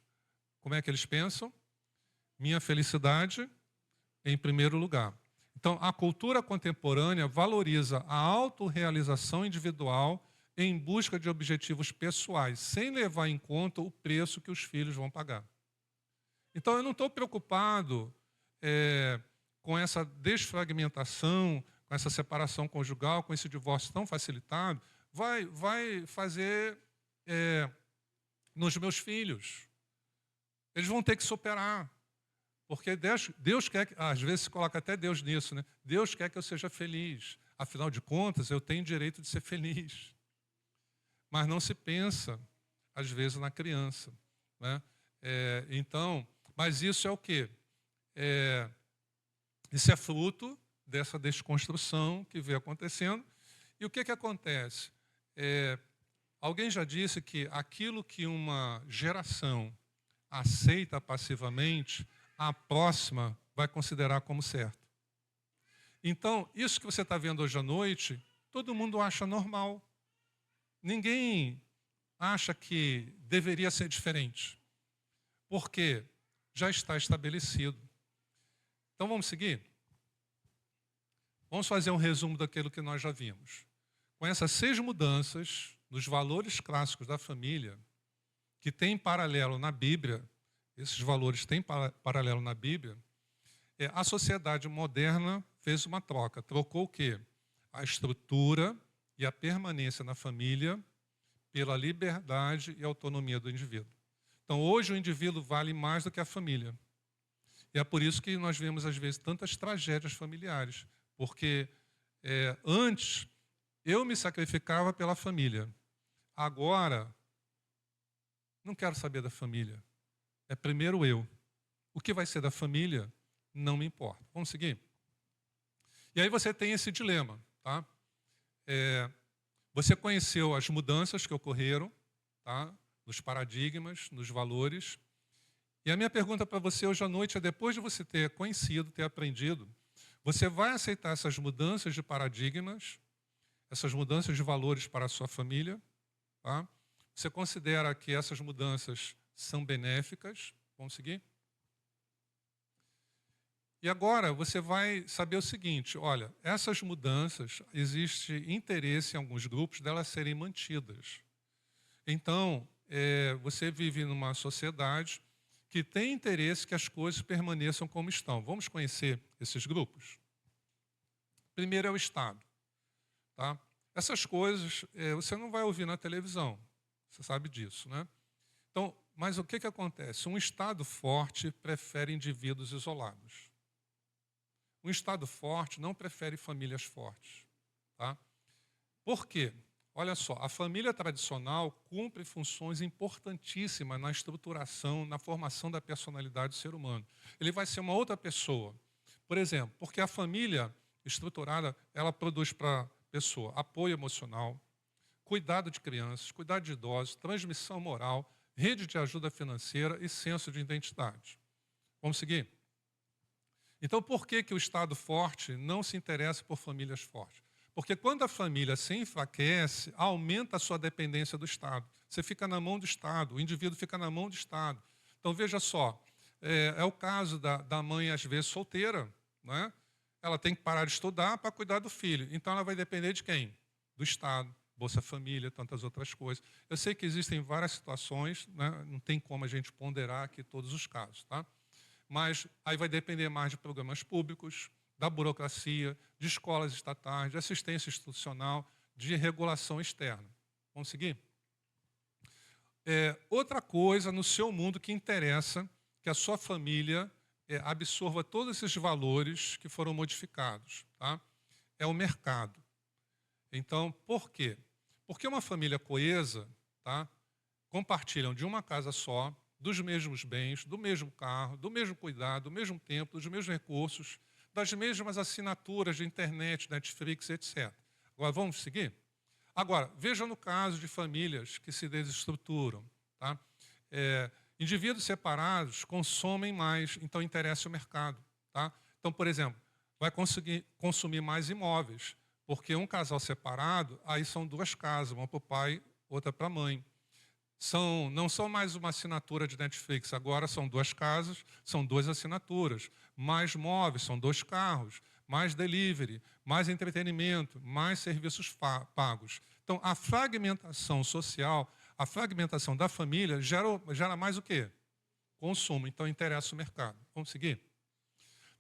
como é que eles pensam? Minha felicidade em primeiro lugar. Então, a cultura contemporânea valoriza a autorrealização individual em busca de objetivos pessoais, sem levar em conta o preço que os filhos vão pagar. Então, eu não estou preocupado com essa desfragmentação, com essa separação conjugal, com esse divórcio tão facilitado, vai fazer nos meus filhos. Eles vão ter que superar. Porque Deus quer, às vezes se coloca até Deus nisso, né? Deus quer que eu seja feliz. Afinal de contas, eu tenho direito de ser feliz. Mas não se pensa, às vezes, na criança, né? Então, mas isso é o quê? Isso é fruto dessa desconstrução que vem acontecendo. E o que acontece? Alguém já disse que aquilo que uma geração aceita passivamente, a próxima vai considerar como certo. Então, isso que você está vendo hoje à noite, todo mundo acha normal. Ninguém acha que deveria ser diferente, porque já está estabelecido. Então, vamos seguir? Vamos fazer um resumo daquilo que nós já vimos. Com essas 6 mudanças nos valores clássicos da família, que tem paralelo na Bíblia, esses valores têm paralelo na Bíblia, a sociedade moderna fez uma troca. Trocou o quê? A estrutura e a permanência na família pela liberdade e autonomia do indivíduo. Então, hoje o indivíduo vale mais do que a família. E é por isso que nós vemos, às vezes, tantas tragédias familiares. Porque antes eu me sacrificava pela família. Agora, não quero saber da família. É primeiro eu. O que vai ser da família, não me importa. Vamos seguir? E aí você tem esse dilema, tá? Você conheceu as mudanças que ocorreram, tá? Nos paradigmas, nos valores. E a minha pergunta para você hoje à noite é: depois de você ter conhecido, ter aprendido, você vai aceitar essas mudanças de paradigmas, essas mudanças de valores para a sua família? Tá? Você considera que essas mudanças são benéficas? Vamos seguir? E agora você vai saber o seguinte: olha, essas mudanças, existe interesse em alguns grupos delas serem mantidas. Então, você vive numa sociedade que tem interesse que as coisas permaneçam como estão. Vamos conhecer esses grupos? Primeiro é o Estado. Tá? Essas coisas você não vai ouvir na televisão, você sabe disso, né? Então, mas o que acontece? Um Estado forte prefere indivíduos isolados. Um Estado forte não prefere famílias fortes. Tá? Por quê? Olha só, a família tradicional cumpre funções importantíssimas na estruturação, na formação da personalidade do ser humano. Ele vai ser uma outra pessoa. Por exemplo, porque a família estruturada, ela produz para a pessoa apoio emocional, cuidado de crianças, cuidado de idosos, transmissão moral, rede de ajuda financeira e senso de identidade. Vamos seguir? Então, por que o Estado forte não se interessa por famílias fortes? Porque quando a família se enfraquece, aumenta a sua dependência do Estado. Você fica na mão do Estado, o indivíduo fica na mão do Estado. Então, veja só, é o caso da mãe, às vezes, solteira, né? Ela tem que parar de estudar para cuidar do filho. Então, ela vai depender de quem? Do Estado, Bolsa Família, tantas outras coisas. Eu sei que existem várias situações, né? Não tem como a gente ponderar aqui todos os casos, tá? Mas aí vai depender mais de programas públicos, da burocracia, de escolas estatais, de assistência institucional, de regulação externa. Vamos seguir? Outra coisa no seu mundo que interessa que a sua família absorva todos esses valores que foram modificados, tá? É o mercado. Então, por quê? Porque uma família coesa, tá? Compartilham de uma casa só, dos mesmos bens, do mesmo carro, do mesmo cuidado, do mesmo tempo, dos mesmos recursos, das mesmas assinaturas de internet, Netflix, etc. Agora, vamos seguir? Agora, veja no caso de famílias que se desestruturam. Tá? Indivíduos separados consomem mais, então interessa o mercado. Tá? Então, por exemplo, vai conseguir consumir mais imóveis, porque um casal separado, aí são duas casas, uma para o pai, outra para a mãe. Não são mais uma assinatura de Netflix, agora são duas casas, são duas assinaturas. Mais móveis, são dois carros. Mais delivery, mais entretenimento, mais serviços pagos. Então, a fragmentação social, a fragmentação da família gera mais o quê? Consumo. Então, interessa o mercado. Vamos seguir?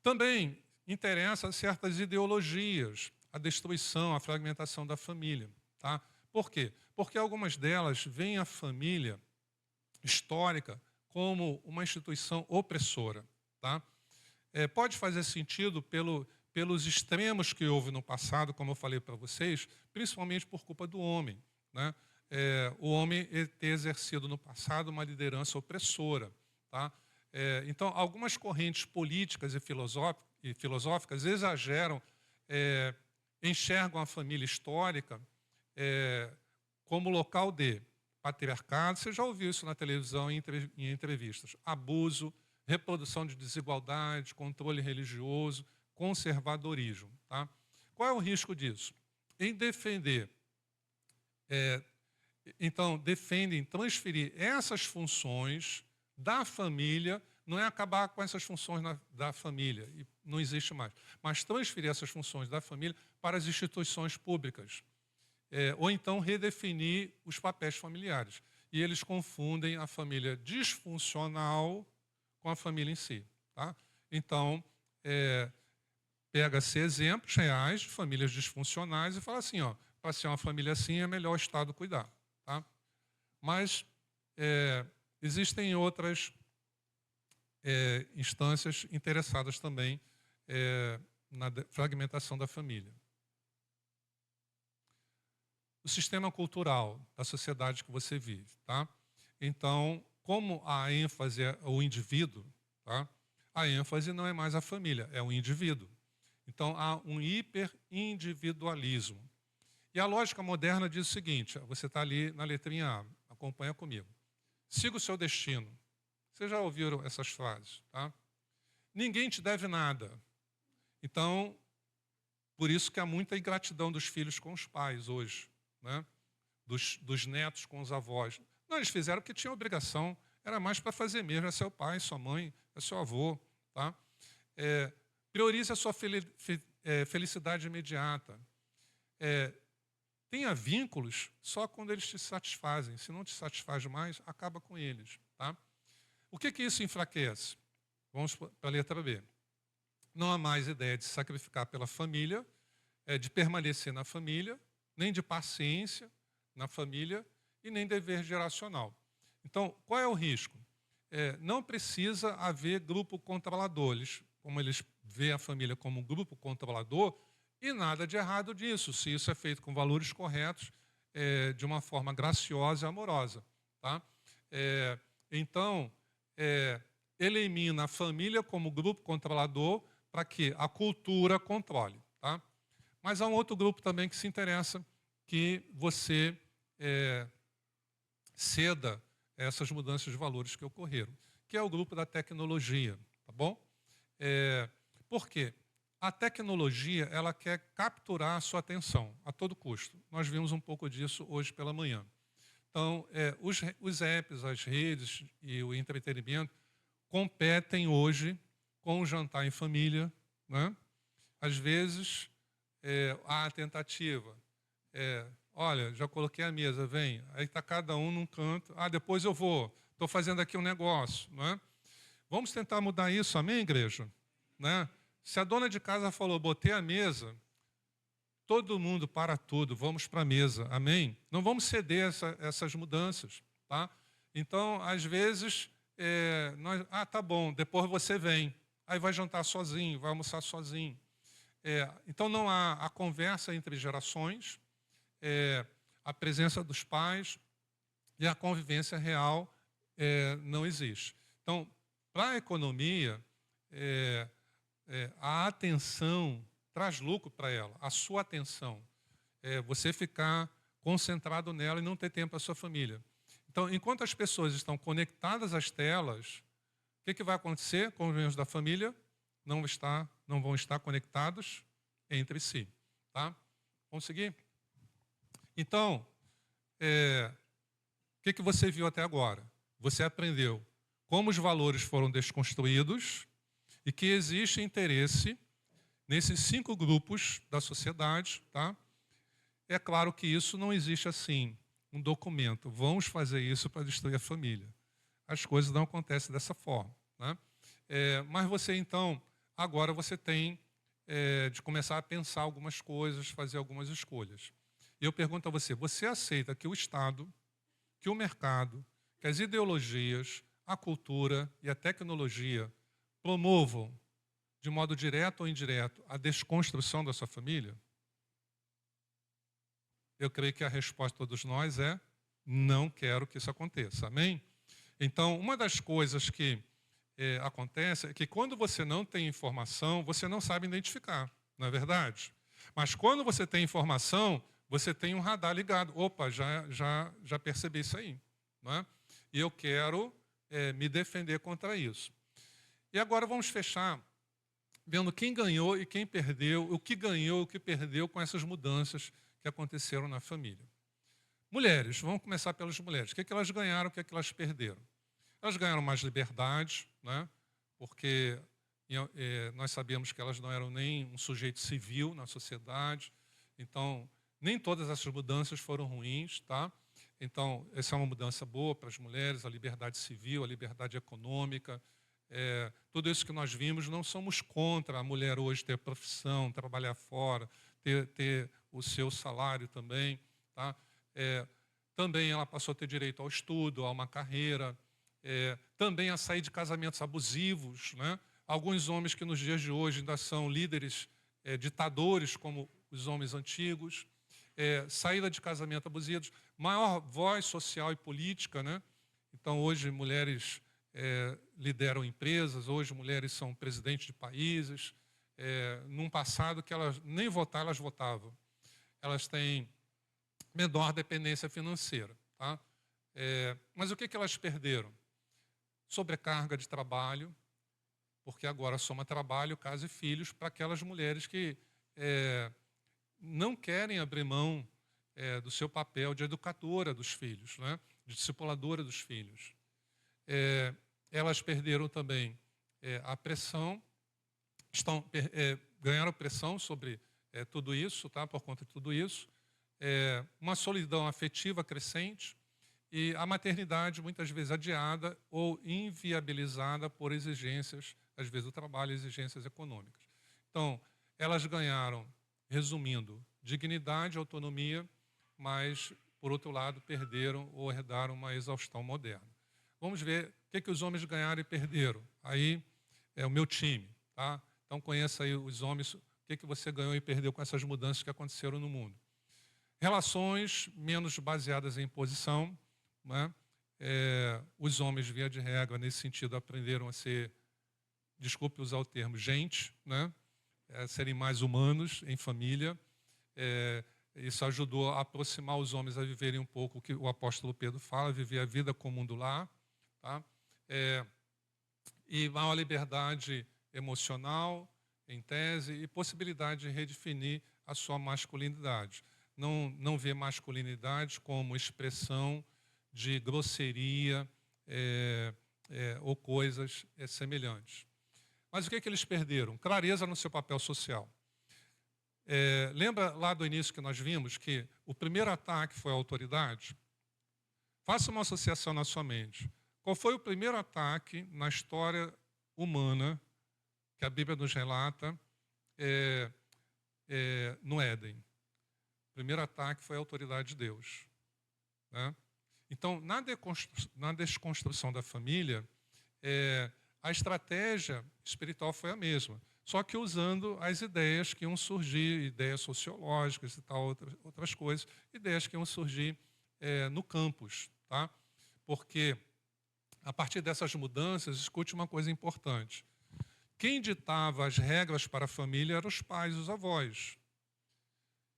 Também interessa certas ideologias, a destruição, a fragmentação da família. Tá? Por quê? Porque algumas delas veem a família histórica como uma instituição opressora. Tá? Pode fazer sentido pelos extremos que houve no passado, como eu falei para vocês, principalmente por culpa do homem. Né? O homem ter exercido no passado uma liderança opressora. Tá? Então, algumas correntes políticas e filosóficas exageram, enxergam a família histórica como local de patriarcado. Você já ouviu isso na televisão em entrevistas. Abuso, reprodução de desigualdade, controle religioso, conservadorismo. Tá? Qual é o risco disso? Em defendem transferir essas funções da família, não é acabar com essas funções da família, e não existe mais, mas transferir essas funções da família para as instituições públicas. Ou então redefinir os papéis familiares. E eles confundem a família disfuncional com a família em si. Tá? Então, pega-se exemplos reais de famílias disfuncionais e fala assim, para ser uma família assim é melhor o Estado cuidar. Tá? Mas existem outras instâncias interessadas também na fragmentação da família. O sistema cultural da sociedade que você vive. Tá? Então, como a ênfase é o indivíduo, tá? A ênfase não é mais a família, é o indivíduo. Então, há um hiperindividualismo. E a lógica moderna diz o seguinte, você está ali na letrinha A, acompanha comigo. Siga o seu destino. Vocês já ouviram essas frases, tá? Ninguém te deve nada. Então, por isso que há muita ingratidão dos filhos com os pais hoje, né? Dos netos com os avós. Não, eles fizeram porque tinham obrigação, era mais para fazer mesmo, é seu pai, sua mãe, é seu avô. Tá? Priorize a sua felicidade imediata. Tenha vínculos só quando eles te satisfazem. Se não te satisfaz mais, acaba com eles. Tá? O que isso enfraquece? Vamos para a letra B. Não há mais ideia de sacrificar pela família, de permanecer na família, nem de paciência na família e nem dever geracional. Então, qual é o risco? Não precisa haver grupo controlador. Como eles veem a família como um grupo controlador, e nada de errado disso, se isso é feito com valores corretos, de uma forma graciosa e amorosa. Tá? Então, elimina a família como grupo controlador para que a cultura controle. Tá? Mas há um outro grupo também que se interessa que você ceda essas mudanças de valores que ocorreram, que é o grupo da tecnologia. Tá bom? Por quê? A tecnologia ela quer capturar a sua atenção a todo custo. Nós vimos um pouco disso hoje pela manhã. Então, os apps, as redes e o entretenimento competem hoje com o jantar em família. Né? Às vezes, há a tentativa. Olha, já coloquei a mesa, vem. Aí está cada um num canto. Depois eu vou. Estou fazendo aqui um negócio. Não é? Vamos tentar mudar isso, amém, igreja? Né? Se a dona de casa falou, botei a mesa, todo mundo para tudo, vamos para a mesa, amém? Não vamos ceder essas mudanças. Tá? Então, às vezes, tá bom, depois você vem. Aí vai jantar sozinho, vai almoçar sozinho. Então, não há a conversa entre gerações, a presença dos pais e a convivência real não existe. Então, para a economia, a atenção traz lucro para ela, a sua atenção. Você ficar concentrado nela e não ter tempo para a sua família. Então, enquanto as pessoas estão conectadas às telas, o que vai acontecer com os membros da família? Não vão estar conectados entre si. Tá? Vamos seguir? Então, o que você viu até agora? Você aprendeu como os valores foram desconstruídos e que existe interesse nesses 5 grupos da sociedade. Tá? É claro que isso não existe assim, um documento. Vamos fazer isso para destruir a família. As coisas não acontecem dessa forma. Né? Mas você, então, agora você tem de começar a pensar algumas coisas, fazer algumas escolhas. E eu pergunto a você, você aceita que o Estado, que o mercado, que as ideologias, a cultura e a tecnologia promovam, de modo direto ou indireto, a desconstrução da sua família? Eu creio que a resposta de todos nós é: não quero que isso aconteça. Amém? Então, uma das coisas que acontece é que quando você não tem informação, você não sabe identificar, não é verdade? Mas quando você tem informação, você tem um radar ligado. Opa, já percebi isso aí. Não é? E eu quero me defender contra isso. E agora vamos fechar vendo quem ganhou e quem perdeu, o que ganhou e o que perdeu com essas mudanças que aconteceram na família. Mulheres, vamos começar pelas mulheres. O que elas ganharam, o que elas perderam? Elas ganharam mais liberdade, né? Porque nós sabíamos que elas não eram nem um sujeito civil na sociedade, então nem todas essas mudanças foram ruins. Tá? Então, essa é uma mudança boa para as mulheres, a liberdade civil, a liberdade econômica, tudo isso que nós vimos. Não somos contra a mulher hoje ter profissão, trabalhar fora, ter o seu salário também. Tá? Também ela passou a ter direito ao estudo, a uma carreira, também a sair de casamentos abusivos. Né? Alguns homens que nos dias de hoje ainda são líderes, ditadores, como os homens antigos, saída de casamento abusivos, maior voz social e política. Né? Então, hoje, mulheres lideram empresas, hoje mulheres são presidentes de países. Num passado que elas nem votar, elas votavam. Elas têm menor dependência financeira. Tá? Mas o que elas perderam? Sobrecarga de trabalho, porque agora soma trabalho, casa e filhos para aquelas mulheres que não querem abrir mão do seu papel de educadora dos filhos, né? De discipuladora dos filhos. Elas perderam também a pressão, ganharam pressão sobre tudo isso, tá? Por conta de tudo isso. Uma solidão afetiva crescente e a maternidade muitas vezes adiada ou inviabilizada por exigências, às vezes do trabalho, exigências econômicas. Então, elas ganharam, resumindo, dignidade, autonomia, mas, por outro lado, perderam ou herdaram uma exaustão moderna. Vamos ver o que os homens ganharam e perderam. Aí é o meu time. Tá? Então, conheça aí os homens, o que você ganhou e perdeu com essas mudanças que aconteceram no mundo. Relações menos baseadas em posição. Né? Os homens, via de regra, nesse sentido, aprenderam a ser, desculpe usar o termo, gente, né? Serem mais humanos em família. Isso ajudou a aproximar os homens a viverem um pouco o que o apóstolo Pedro fala, viver a vida comum do lar. Tá? E maior liberdade emocional, em tese, e possibilidade de redefinir a sua masculinidade. Não ver masculinidade como expressão de grosseria ou coisas semelhantes. Mas o que eles perderam? Clareza no seu papel social. Lembra lá do início que nós vimos que o primeiro ataque foi a autoridade? Faça uma associação na sua mente. Qual foi o primeiro ataque na história humana que a Bíblia nos relata no Éden? O primeiro ataque foi a autoridade de Deus. Né? Então, na desconstrução da família, a estratégia espiritual foi a mesma, só que usando as ideias que iam surgir, ideias sociológicas e tal, outras coisas, ideias que iam surgir no campus. Tá? Porque, a partir dessas mudanças, escute uma coisa importante. quem ditava as regras para a família eram os pais e os avós.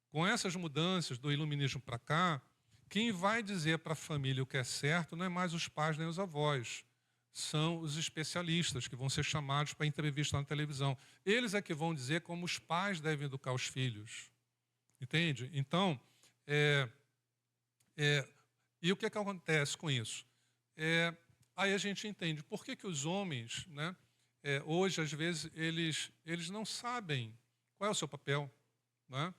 Com essas mudanças do iluminismo para cá, quem vai dizer para a família o que é certo não é mais os pais nem os avós. São os especialistas que vão ser chamados para entrevista na televisão. Eles é que vão dizer como os pais devem educar os filhos. Entende? Então, e o que acontece com isso? Aí a gente entende por que os homens, né, hoje, às vezes, eles não sabem qual é o seu papel, né?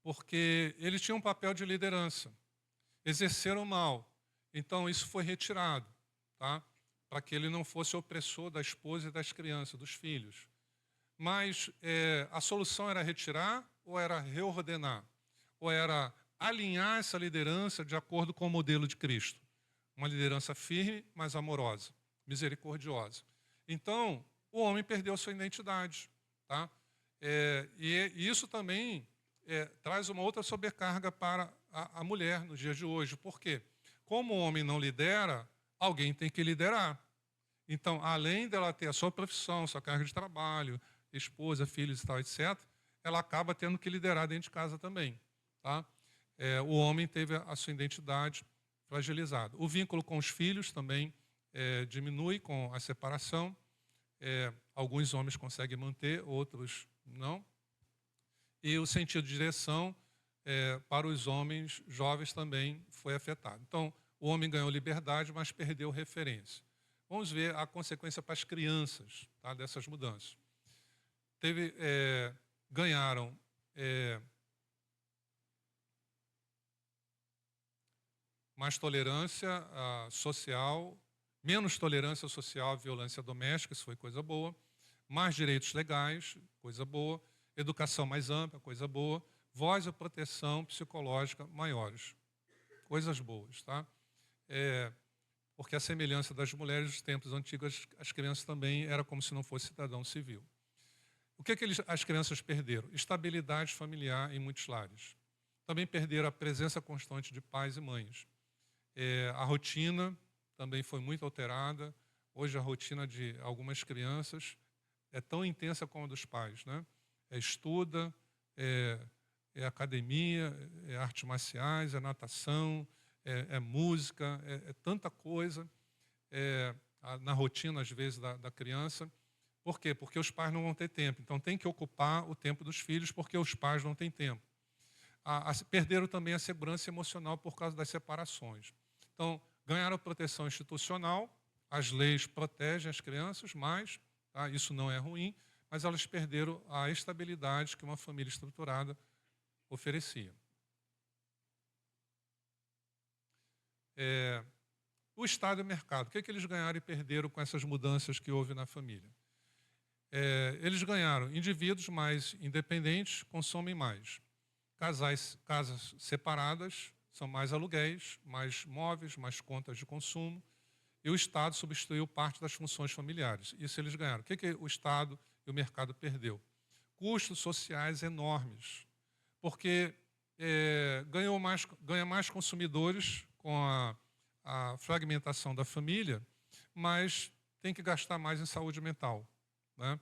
Porque eles tinham um papel de liderança, exerceram mal, então isso foi retirado, tá? Para que ele não fosse opressor da esposa e das crianças, dos filhos. Mas a solução era retirar ou era reordenar? Ou era alinhar essa liderança de acordo com o modelo de Cristo? Uma liderança firme, mas amorosa, misericordiosa. Então, o homem perdeu sua identidade. Tá? E isso também traz uma outra sobrecarga para a mulher nos dias de hoje. Por quê? Como o homem não lidera, alguém tem que liderar. Então, além dela ter a sua profissão, sua carga de trabalho, esposa, filhos e tal, etc., ela acaba tendo que liderar dentro de casa também. Tá? O homem teve a sua identidade fragilizada. O vínculo com os filhos também diminui com a separação. Alguns homens conseguem manter, outros não. E o sentido de direção para os homens jovens também foi afetado. Então, o homem ganhou liberdade, mas perdeu referência. Vamos ver a consequência para as crianças, tá, dessas mudanças. Ganharam mais tolerância social, menos tolerância social à violência doméstica, isso foi coisa boa, mais direitos legais, coisa boa, educação mais ampla, coisa boa, voz e proteção psicológica maiores, coisas boas, tá? Porque a semelhança das mulheres dos tempos antigos, as crianças também era como se não fosse cidadão civil. O que as crianças perderam? Estabilidade familiar em muitos lares. Também perderam a presença constante de pais e mães. A rotina também foi muito alterada. Hoje a rotina de algumas crianças é tão intensa como a dos pais, né? Estuda, academia, artes marciais, natação, música, tanta coisa na rotina, às vezes, da criança. Por quê? Porque os pais não vão ter tempo. Então, tem que ocupar o tempo dos filhos, porque os pais não têm tempo. Perderam também a segurança emocional por causa das separações. Então, ganharam proteção institucional, as leis protegem as crianças, mas isso não é ruim, mas elas perderam a estabilidade que uma família estruturada oferecia. O Estado e o mercado. O que eles ganharam e perderam com essas mudanças que houve na família? Eles ganharam indivíduos mais independentes, consomem mais. Casas separadas, são mais aluguéis, mais móveis, mais contas de consumo. E o Estado substituiu parte das funções familiares. Isso eles ganharam. O que o Estado e o mercado perdeu? Custos sociais enormes. Porque ganha mais consumidores com a fragmentação da família, mas tem que gastar mais em saúde mental, né?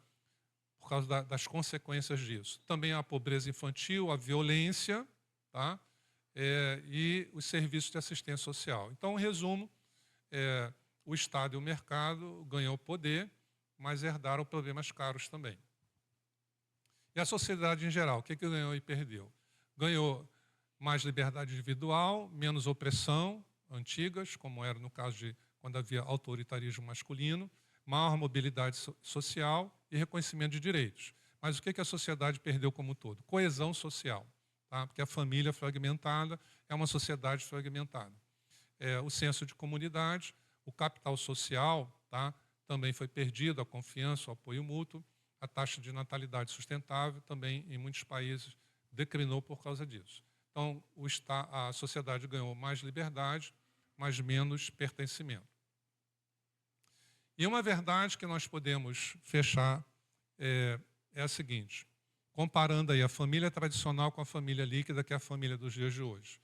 Por causa das consequências disso. Também a pobreza infantil, a violência, tá? E os serviços de assistência social. Então, em resumo, o Estado e o mercado ganhou poder, mas herdaram problemas caros também. E a sociedade em geral, o que ganhou e perdeu? Ganhou mais liberdade individual, menos opressão, antigas, como era no caso de quando havia autoritarismo masculino, maior mobilidade social e reconhecimento de direitos. Mas o que a sociedade perdeu como um todo? Coesão social, tá? Porque a família fragmentada é uma sociedade fragmentada. O senso de comunidade, o capital social, tá? Também foi perdido, a confiança, o apoio mútuo, a taxa de natalidade sustentável também em muitos países declinou por causa disso. Então, a sociedade ganhou mais liberdade, mas menos pertencimento. E uma verdade que nós podemos fechar é a seguinte, comparando aí a família tradicional com a família líquida, que é a família dos dias de hoje.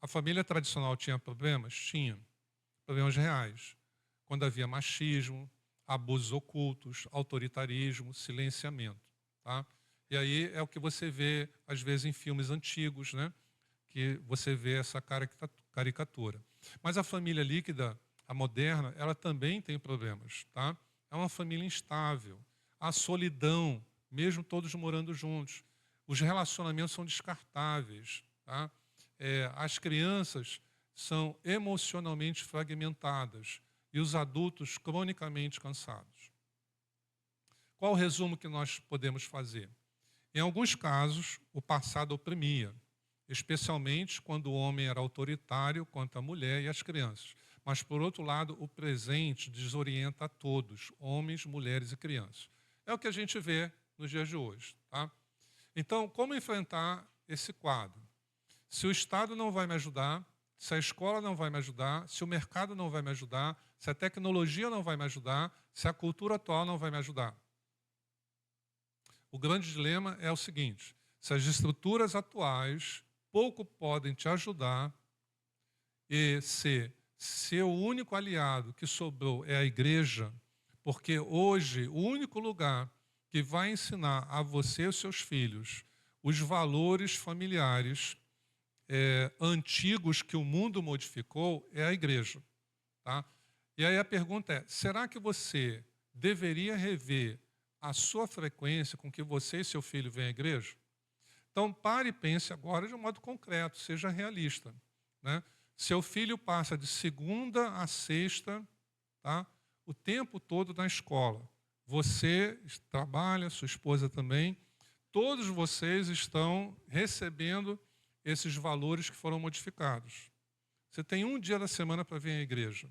A família tradicional tinha problemas? Tinha. Problemas reais. Quando havia machismo, abusos ocultos, autoritarismo, silenciamento. Tá? E aí é o que você vê, às vezes, em filmes antigos, né? Que você vê essa caricatura. Mas a família líquida, a moderna, ela também tem problemas. Tá? É uma família instável. A solidão, mesmo todos morando juntos. Os relacionamentos são descartáveis. Tá? As crianças são emocionalmente fragmentadas e os adultos cronicamente cansados. Qual o resumo que nós podemos fazer? Em alguns casos, o passado oprimia, especialmente quando o homem era autoritário quanto a mulher e as crianças. Mas, por outro lado, o presente desorienta a todos, homens, mulheres e crianças. É o que a gente vê nos dias de hoje. Tá? Então, como enfrentar esse quadro? Se o Estado não vai me ajudar, se a escola não vai me ajudar, se o mercado não vai me ajudar, se a tecnologia não vai me ajudar, se a cultura atual não vai me ajudar. O grande dilema é o seguinte: se as estruturas atuais pouco podem te ajudar e se seu único aliado que sobrou é a igreja, porque hoje o único lugar que vai ensinar a você e os seus filhos os valores familiares antigos que o mundo modificou é a igreja. Tá? E aí a pergunta é, será que você deveria rever a sua frequência com que você e seu filho vêm à igreja? Então pare e pense agora de um modo concreto, seja realista. Né? Seu filho passa de segunda a sexta, tá? O tempo todo na escola. Você trabalha, sua esposa também, todos vocês estão recebendo esses valores que foram modificados. Você tem um dia da semana para vir à igreja.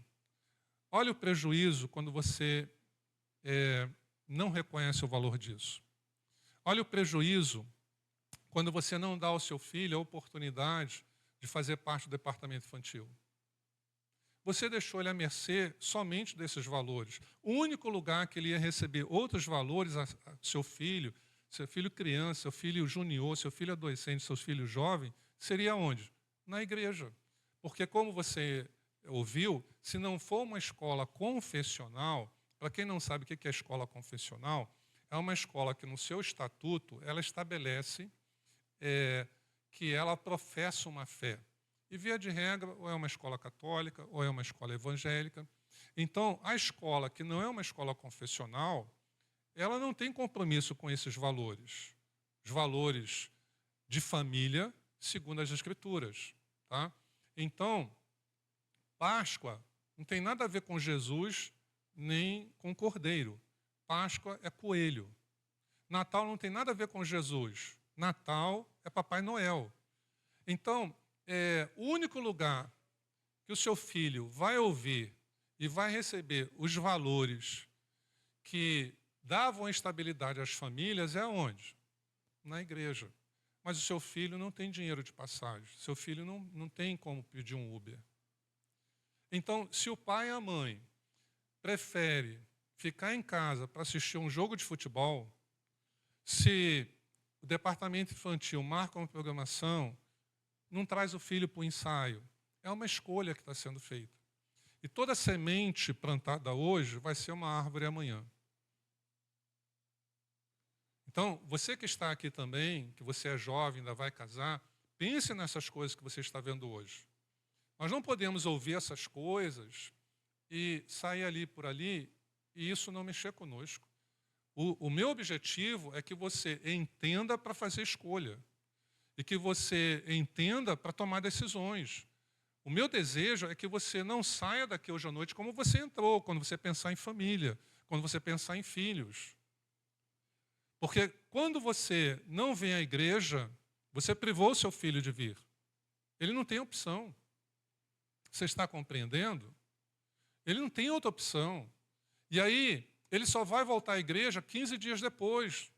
Olha o prejuízo quando você não reconhece o valor disso. Olha o prejuízo quando você não dá ao seu filho a oportunidade de fazer parte do departamento infantil. Você deixou ele à mercê somente desses valores. O único lugar que ele ia receber outros valores, seu filho criança, seu filho junior, seu filho adolescente, seu filho jovem, seria onde? Na igreja. Porque, como você ouviu, se não for uma escola confessional, para quem não sabe o que é escola confessional, é uma escola que no seu estatuto ela estabelece que ela professa uma fé. E, via de regra, ou é uma escola católica, ou é uma escola evangélica. Então, a escola que não é uma escola confessional, ela não tem compromisso com esses valores. Os valores de família, segundo as Escrituras. Tá? Então, Páscoa não tem nada a ver com Jesus, nem com cordeiro. Páscoa é coelho. Natal não tem nada a ver com Jesus. Natal é Papai Noel. Então, o único lugar que o seu filho vai ouvir e vai receber os valores que davam estabilidade às famílias é onde? Na igreja. Mas o seu filho não tem dinheiro de passagem. Seu filho não tem como pedir um Uber. Então, se o pai e a mãe prefere ficar em casa para assistir um jogo de futebol, se o departamento infantil marca uma programação, não traz o filho para o ensaio. É uma escolha que está sendo feita. E toda semente plantada hoje vai ser uma árvore amanhã. Então, você que está aqui também, que você é jovem, ainda vai casar, pense nessas coisas que você está vendo hoje. Nós não podemos ouvir essas coisas e sair ali por ali e isso não mexer conosco. O meu objetivo é que você entenda para fazer escolha e que você entenda para tomar decisões. O meu desejo é que você não saia daqui hoje à noite como você entrou, quando você pensar em família, quando você pensar em filhos. Porque quando você não vem à igreja, você privou o seu filho de vir. Ele não tem opção. Você está compreendendo? Ele não tem outra opção. E aí, ele só vai voltar à igreja 15 dias depois.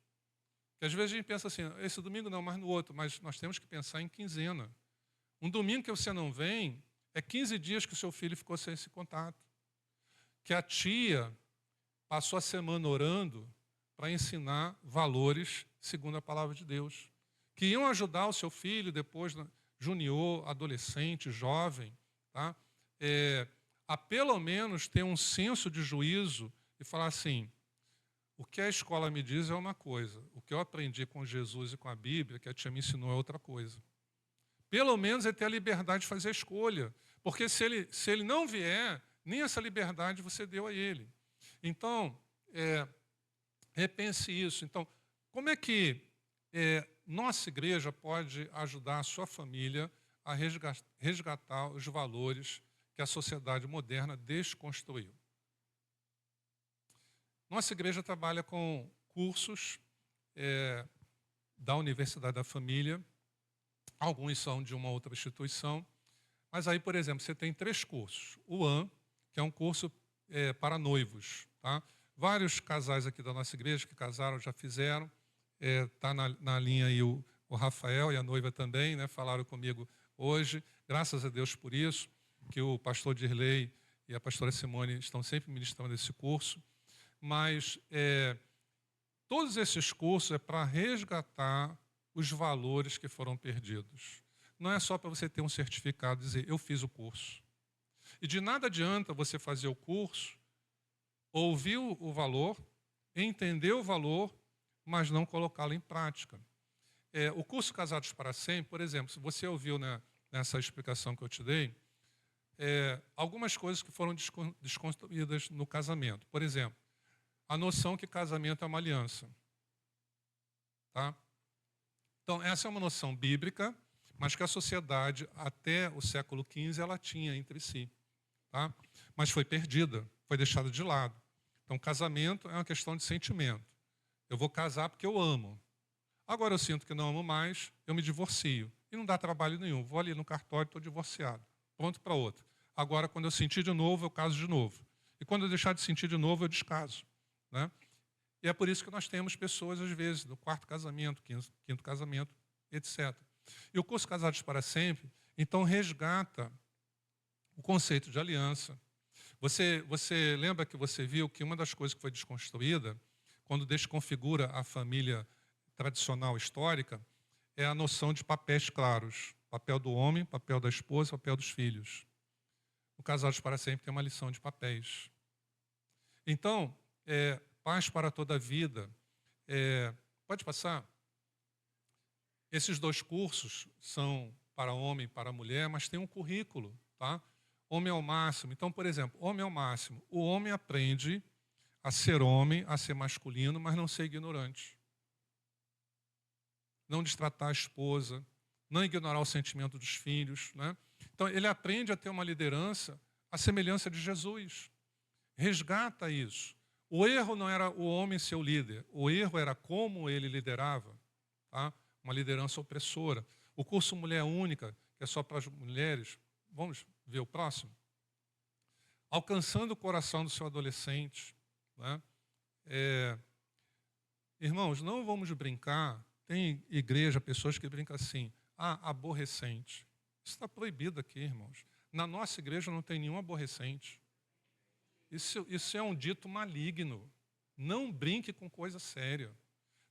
Que às vezes a gente pensa assim, esse domingo não, mas no outro. Mas nós temos que pensar em quinzena. Um domingo que você não vem, é 15 dias que o seu filho ficou sem esse contato. Que a tia passou a semana orando para ensinar valores segundo a palavra de Deus. Que iam ajudar o seu filho depois, junior, adolescente, jovem, tá? A pelo menos ter um senso de juízo e falar assim: o que a escola me diz é uma coisa, o que eu aprendi com Jesus e com a Bíblia, que a tia me ensinou, é outra coisa. Pelo menos é ter a liberdade de fazer a escolha, porque se ele não vier, nem essa liberdade você deu a ele. Então, repense isso. Então, como é que nossa igreja pode ajudar a sua família a resgatar os valores que a sociedade moderna desconstruiu? Nossa igreja trabalha com cursos da Universidade da Família, alguns são de uma outra instituição, mas aí, por exemplo, você tem 3 cursos. O AN, que é um curso para noivos. Tá? Vários casais aqui da nossa igreja que casaram já fizeram. Está na linha aí o Rafael e a noiva também, né, falaram comigo hoje. Graças a Deus por isso, que o pastor Dirley e a pastora Simone estão sempre ministrando esse curso. Mas todos esses cursos é para resgatar os valores que foram perdidos. Não é só para você ter um certificado e dizer, eu fiz o curso. E de nada adianta você fazer o curso, ouvir o valor, entender o valor, mas não colocá-lo em prática. O curso Casados para Sempre, por exemplo, se você ouviu, né, nessa explicação que eu te dei, algumas coisas que foram desconstruídas no casamento. Por exemplo, a noção que casamento é uma aliança. Tá? Então, essa é uma noção bíblica, mas que a sociedade, até o século XV, ela tinha entre si. Tá? Mas foi perdida, foi deixada de lado. Então, casamento é uma questão de sentimento. Eu vou casar porque eu amo. Agora eu sinto que não amo mais, eu me divorcio. E não dá trabalho nenhum. Vou ali no cartório, estou divorciado. Pronto para outro. Agora, quando eu sentir de novo, eu caso de novo. E quando eu deixar de sentir de novo, eu descaso. Né? E é por isso que nós temos pessoas, às vezes, do 4º casamento, 5º casamento, etc. E o curso Casados para Sempre, então, resgata o conceito de aliança. Você lembra que você viu que uma das coisas que foi desconstruída, quando desconfigura a família tradicional histórica, é a noção de papéis claros. Papel do homem, papel da esposa, papel dos filhos. O Casados para Sempre tem uma lição de papéis. Então, paz para toda a vida. Pode passar? Esses 2 cursos são para homem e para mulher, mas tem um currículo. Tá? Homem ao máximo. Então, por exemplo, homem ao máximo. O homem aprende a ser homem, a ser masculino, mas não ser ignorante. Não destratar a esposa, não ignorar o sentimento dos filhos. Né? Então, ele aprende a ter uma liderança à semelhança de Jesus. Resgata isso. O erro não era o homem ser o líder, o erro era como ele liderava. Tá? Uma liderança opressora. O curso Mulher Única, que é só para as mulheres, vamos ver o próximo? Alcançando o coração do seu adolescente. Né? Irmãos, não vamos brincar. Tem igreja, pessoas que brincam assim, aborrecente. Isso está proibido aqui, irmãos. Na nossa igreja não tem nenhum aborrecente. Isso é um dito maligno. Não brinque com coisa séria.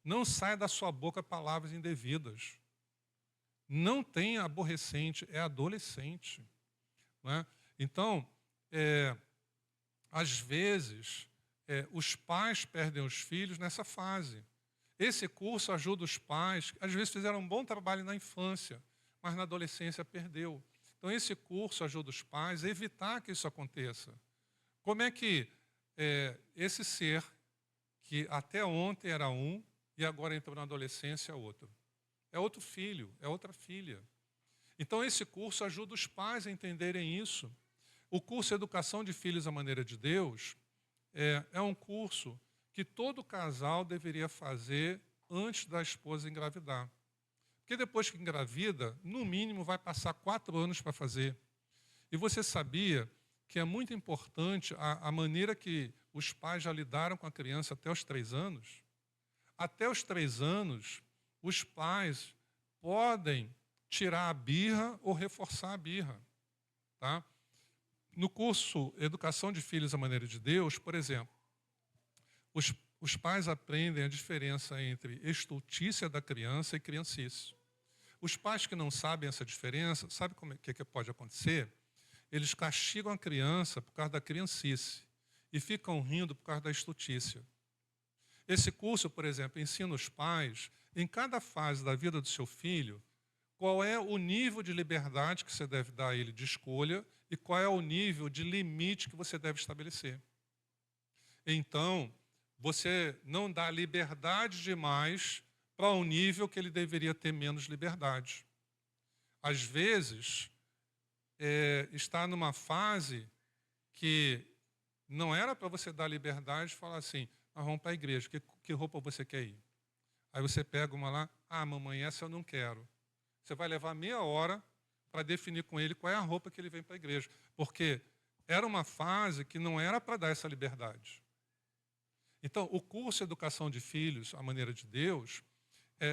Não saia da sua boca palavras indevidas. Não tem aborrecente, é adolescente. Não é? Então, às vezes, os pais perdem os filhos nessa fase. Esse curso ajuda os pais, que às vezes fizeram um bom trabalho na infância, mas na adolescência perdeu. Então, esse curso ajuda os pais a evitar que isso aconteça. Como é que esse ser, que até ontem era um, e agora entrou na adolescência, é outro? É outro filho, é outra filha. Então, esse curso ajuda os pais a entenderem isso. O curso Educação de Filhos à Maneira de Deus é um curso que todo casal deveria fazer antes da esposa engravidar. Porque depois que engravida, no mínimo vai passar 4 anos para fazer. E você sabia que é muito importante a maneira que os pais já lidaram com a criança até os 3 anos? Até os 3 anos, os pais podem tirar a birra ou reforçar a birra. Tá? No curso Educação de Filhos à Maneira de Deus, por exemplo, os pais aprendem a diferença entre estultícia da criança e criancice. Os pais que não sabem essa diferença, sabe o que pode acontecer? Eles castigam a criança por causa da criancice e ficam rindo por causa da estutícia. Esse curso, por exemplo, ensina os pais, em cada fase da vida do seu filho, qual é o nível de liberdade que você deve dar a ele de escolha e qual é o nível de limite que você deve estabelecer. Então, você não dá liberdade demais para um nível que ele deveria ter menos liberdade. Às vezes, está numa fase que não era para você dar liberdade e falar assim, nós vamos para a igreja, que roupa você quer ir? Aí você pega uma lá, mamãe, essa eu não quero. Você vai levar meia hora para definir com ele qual é a roupa que ele vem para a igreja. Porque era uma fase que não era para dar essa liberdade. Então, o curso Educação de Filhos, a maneira de Deus,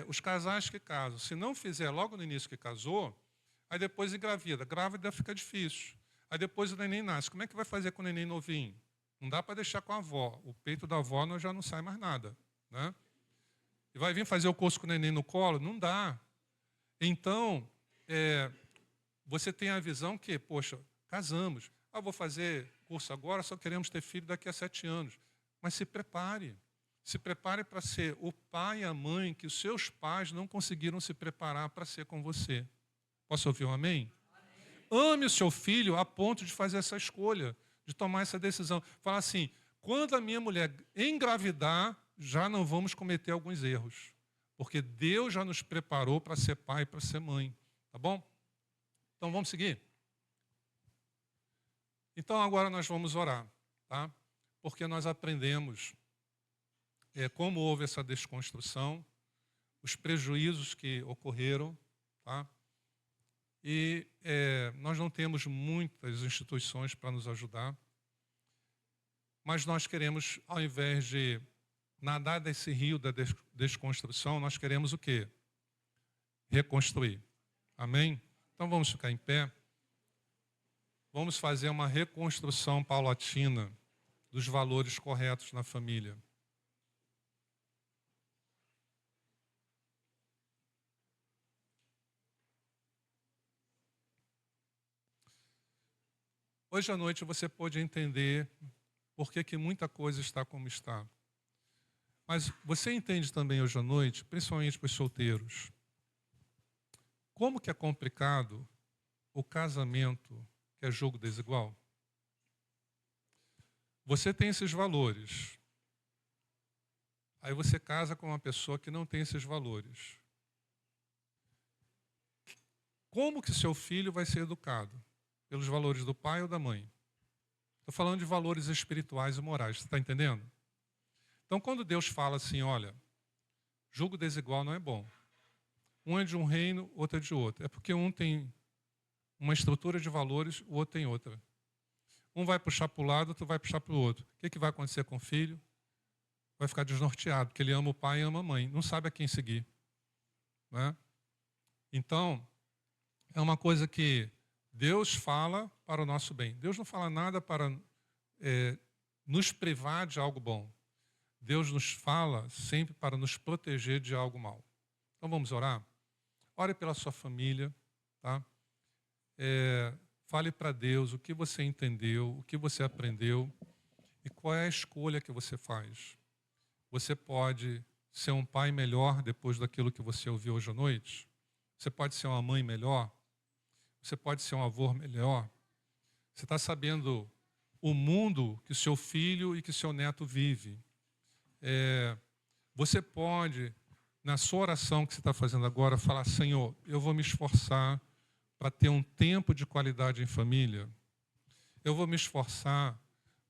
os casais que casam, se não fizer logo no início que casou, aí depois engravida. Grávida fica difícil. Aí depois o neném nasce. Como é que vai fazer com o neném novinho? Não dá para deixar com a avó. O peito da avó já não sai mais nada. Né? E vai vir fazer o curso com o neném no colo? Não dá. Então, você tem a visão que, poxa, casamos. Vou fazer curso agora, só queremos ter filho daqui a 7 anos. Mas se prepare. Se prepare para ser o pai e a mãe que os seus pais não conseguiram se preparar para ser com você. Posso ouvir um amém? Ame o seu filho a ponto de fazer essa escolha, de tomar essa decisão. Fala assim, quando a minha mulher engravidar, já não vamos cometer alguns erros. Porque Deus já nos preparou para ser pai e para ser mãe. Tá bom? Então vamos seguir? Então agora nós vamos orar, tá? Porque nós aprendemos como houve essa desconstrução, os prejuízos que ocorreram, tá? E nós não temos muitas instituições para nos ajudar, mas nós queremos, ao invés de nadar desse rio da desconstrução, nós queremos o quê? Reconstruir. Amém? Então vamos ficar em pé. Vamos fazer uma reconstrução paulatina dos valores corretos na família. Hoje à noite você pode entender por que muita coisa está como está. Mas você entende também hoje à noite, principalmente para os solteiros, como que é complicado o casamento que é jogo desigual? Você tem esses valores. Aí você casa com uma pessoa que não tem esses valores. Como que seu filho vai ser educado? Pelos valores do pai ou da mãe? Estou falando de valores espirituais e morais, você está entendendo? Então, quando Deus fala assim, olha, jogo desigual não é bom. Um é de um reino, outro é de outro. É porque um tem uma estrutura de valores, o outro tem outra. Um vai puxar para o lado, outro vai puxar para o outro. O que vai acontecer com o filho? Vai ficar desnorteado, porque ele ama o pai e ama a mãe. Não sabe a quem seguir. Né? Então, é uma coisa que Deus fala para o nosso bem. Deus não fala nada para nos privar de algo bom. Deus nos fala sempre para nos proteger de algo mal. Então vamos orar? Ore pela sua família, tá? Fale para Deus o que você entendeu, o que você aprendeu e qual é a escolha que você faz. Você pode ser um pai melhor depois daquilo que você ouviu hoje à noite? Você pode ser uma mãe melhor? Você pode ser um avô melhor? Você está sabendo o mundo que seu filho e que seu neto vive. Você pode, na sua oração que você está fazendo agora, falar, Senhor, eu vou me esforçar para ter um tempo de qualidade em família. Eu vou me esforçar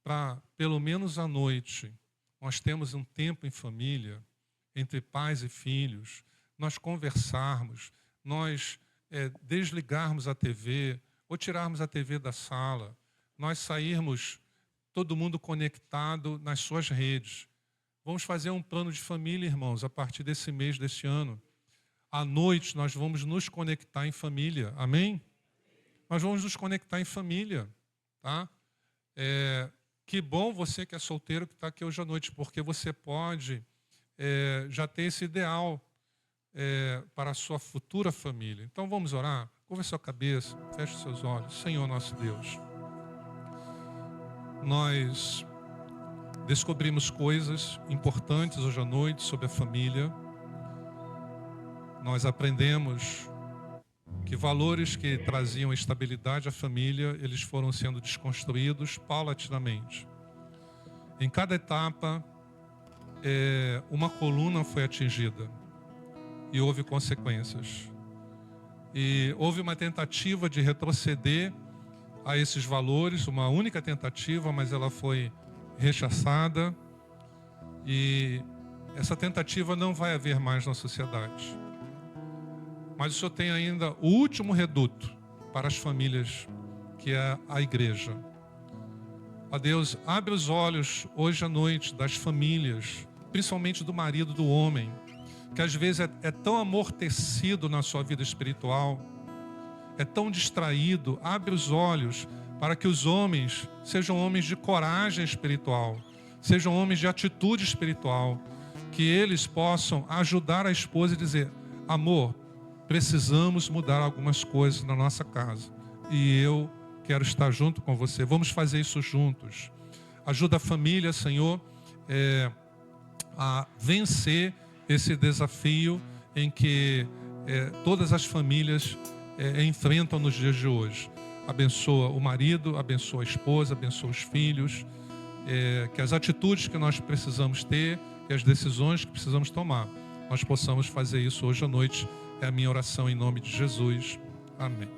para, pelo menos à noite, nós temos um tempo em família, entre pais e filhos, nós conversarmos, nós desligarmos a TV, ou tirarmos a TV da sala, nós sairmos, todo mundo conectado nas suas redes. Vamos fazer um plano de família, irmãos, a partir desse mês, desse ano. À noite, nós vamos nos conectar em família. Amém? Nós vamos nos conectar em família. Tá? Que bom você que é solteiro que está aqui hoje à noite, porque você pode já ter esse ideal para a sua futura família. Então vamos orar? Curva a sua cabeça, feche seus olhos. Senhor nosso Deus, nós Descobrimos coisas importantes hoje à noite sobre a família. Nós aprendemos que valores que traziam estabilidade à família, eles foram sendo desconstruídos paulatinamente. Em cada etapa, uma coluna foi atingida e houve consequências. E houve uma tentativa de retroceder a esses valores, uma única tentativa, mas ela foi rechaçada. E essa tentativa não vai haver mais na sociedade. Mas o Senhor tem ainda o último reduto para as famílias, que é a igreja. Ó Deus, abre os olhos hoje à noite das famílias, principalmente do marido, do homem, que às vezes é tão amortecido na sua vida espiritual, é tão distraído. Abre os olhos para que os homens sejam homens de coragem espiritual, sejam homens de atitude espiritual, que eles possam ajudar a esposa e dizer: amor, precisamos mudar algumas coisas na nossa casa e eu quero estar junto com você, vamos fazer isso juntos. Ajuda a família, Senhor, a vencer esse desafio em que todas as famílias enfrentam nos dias de hoje. Abençoa o marido, abençoa a esposa, abençoa os filhos, que as atitudes que nós precisamos ter e as decisões que precisamos tomar, nós possamos fazer isso hoje à noite. É a minha oração em nome de Jesus. Amém.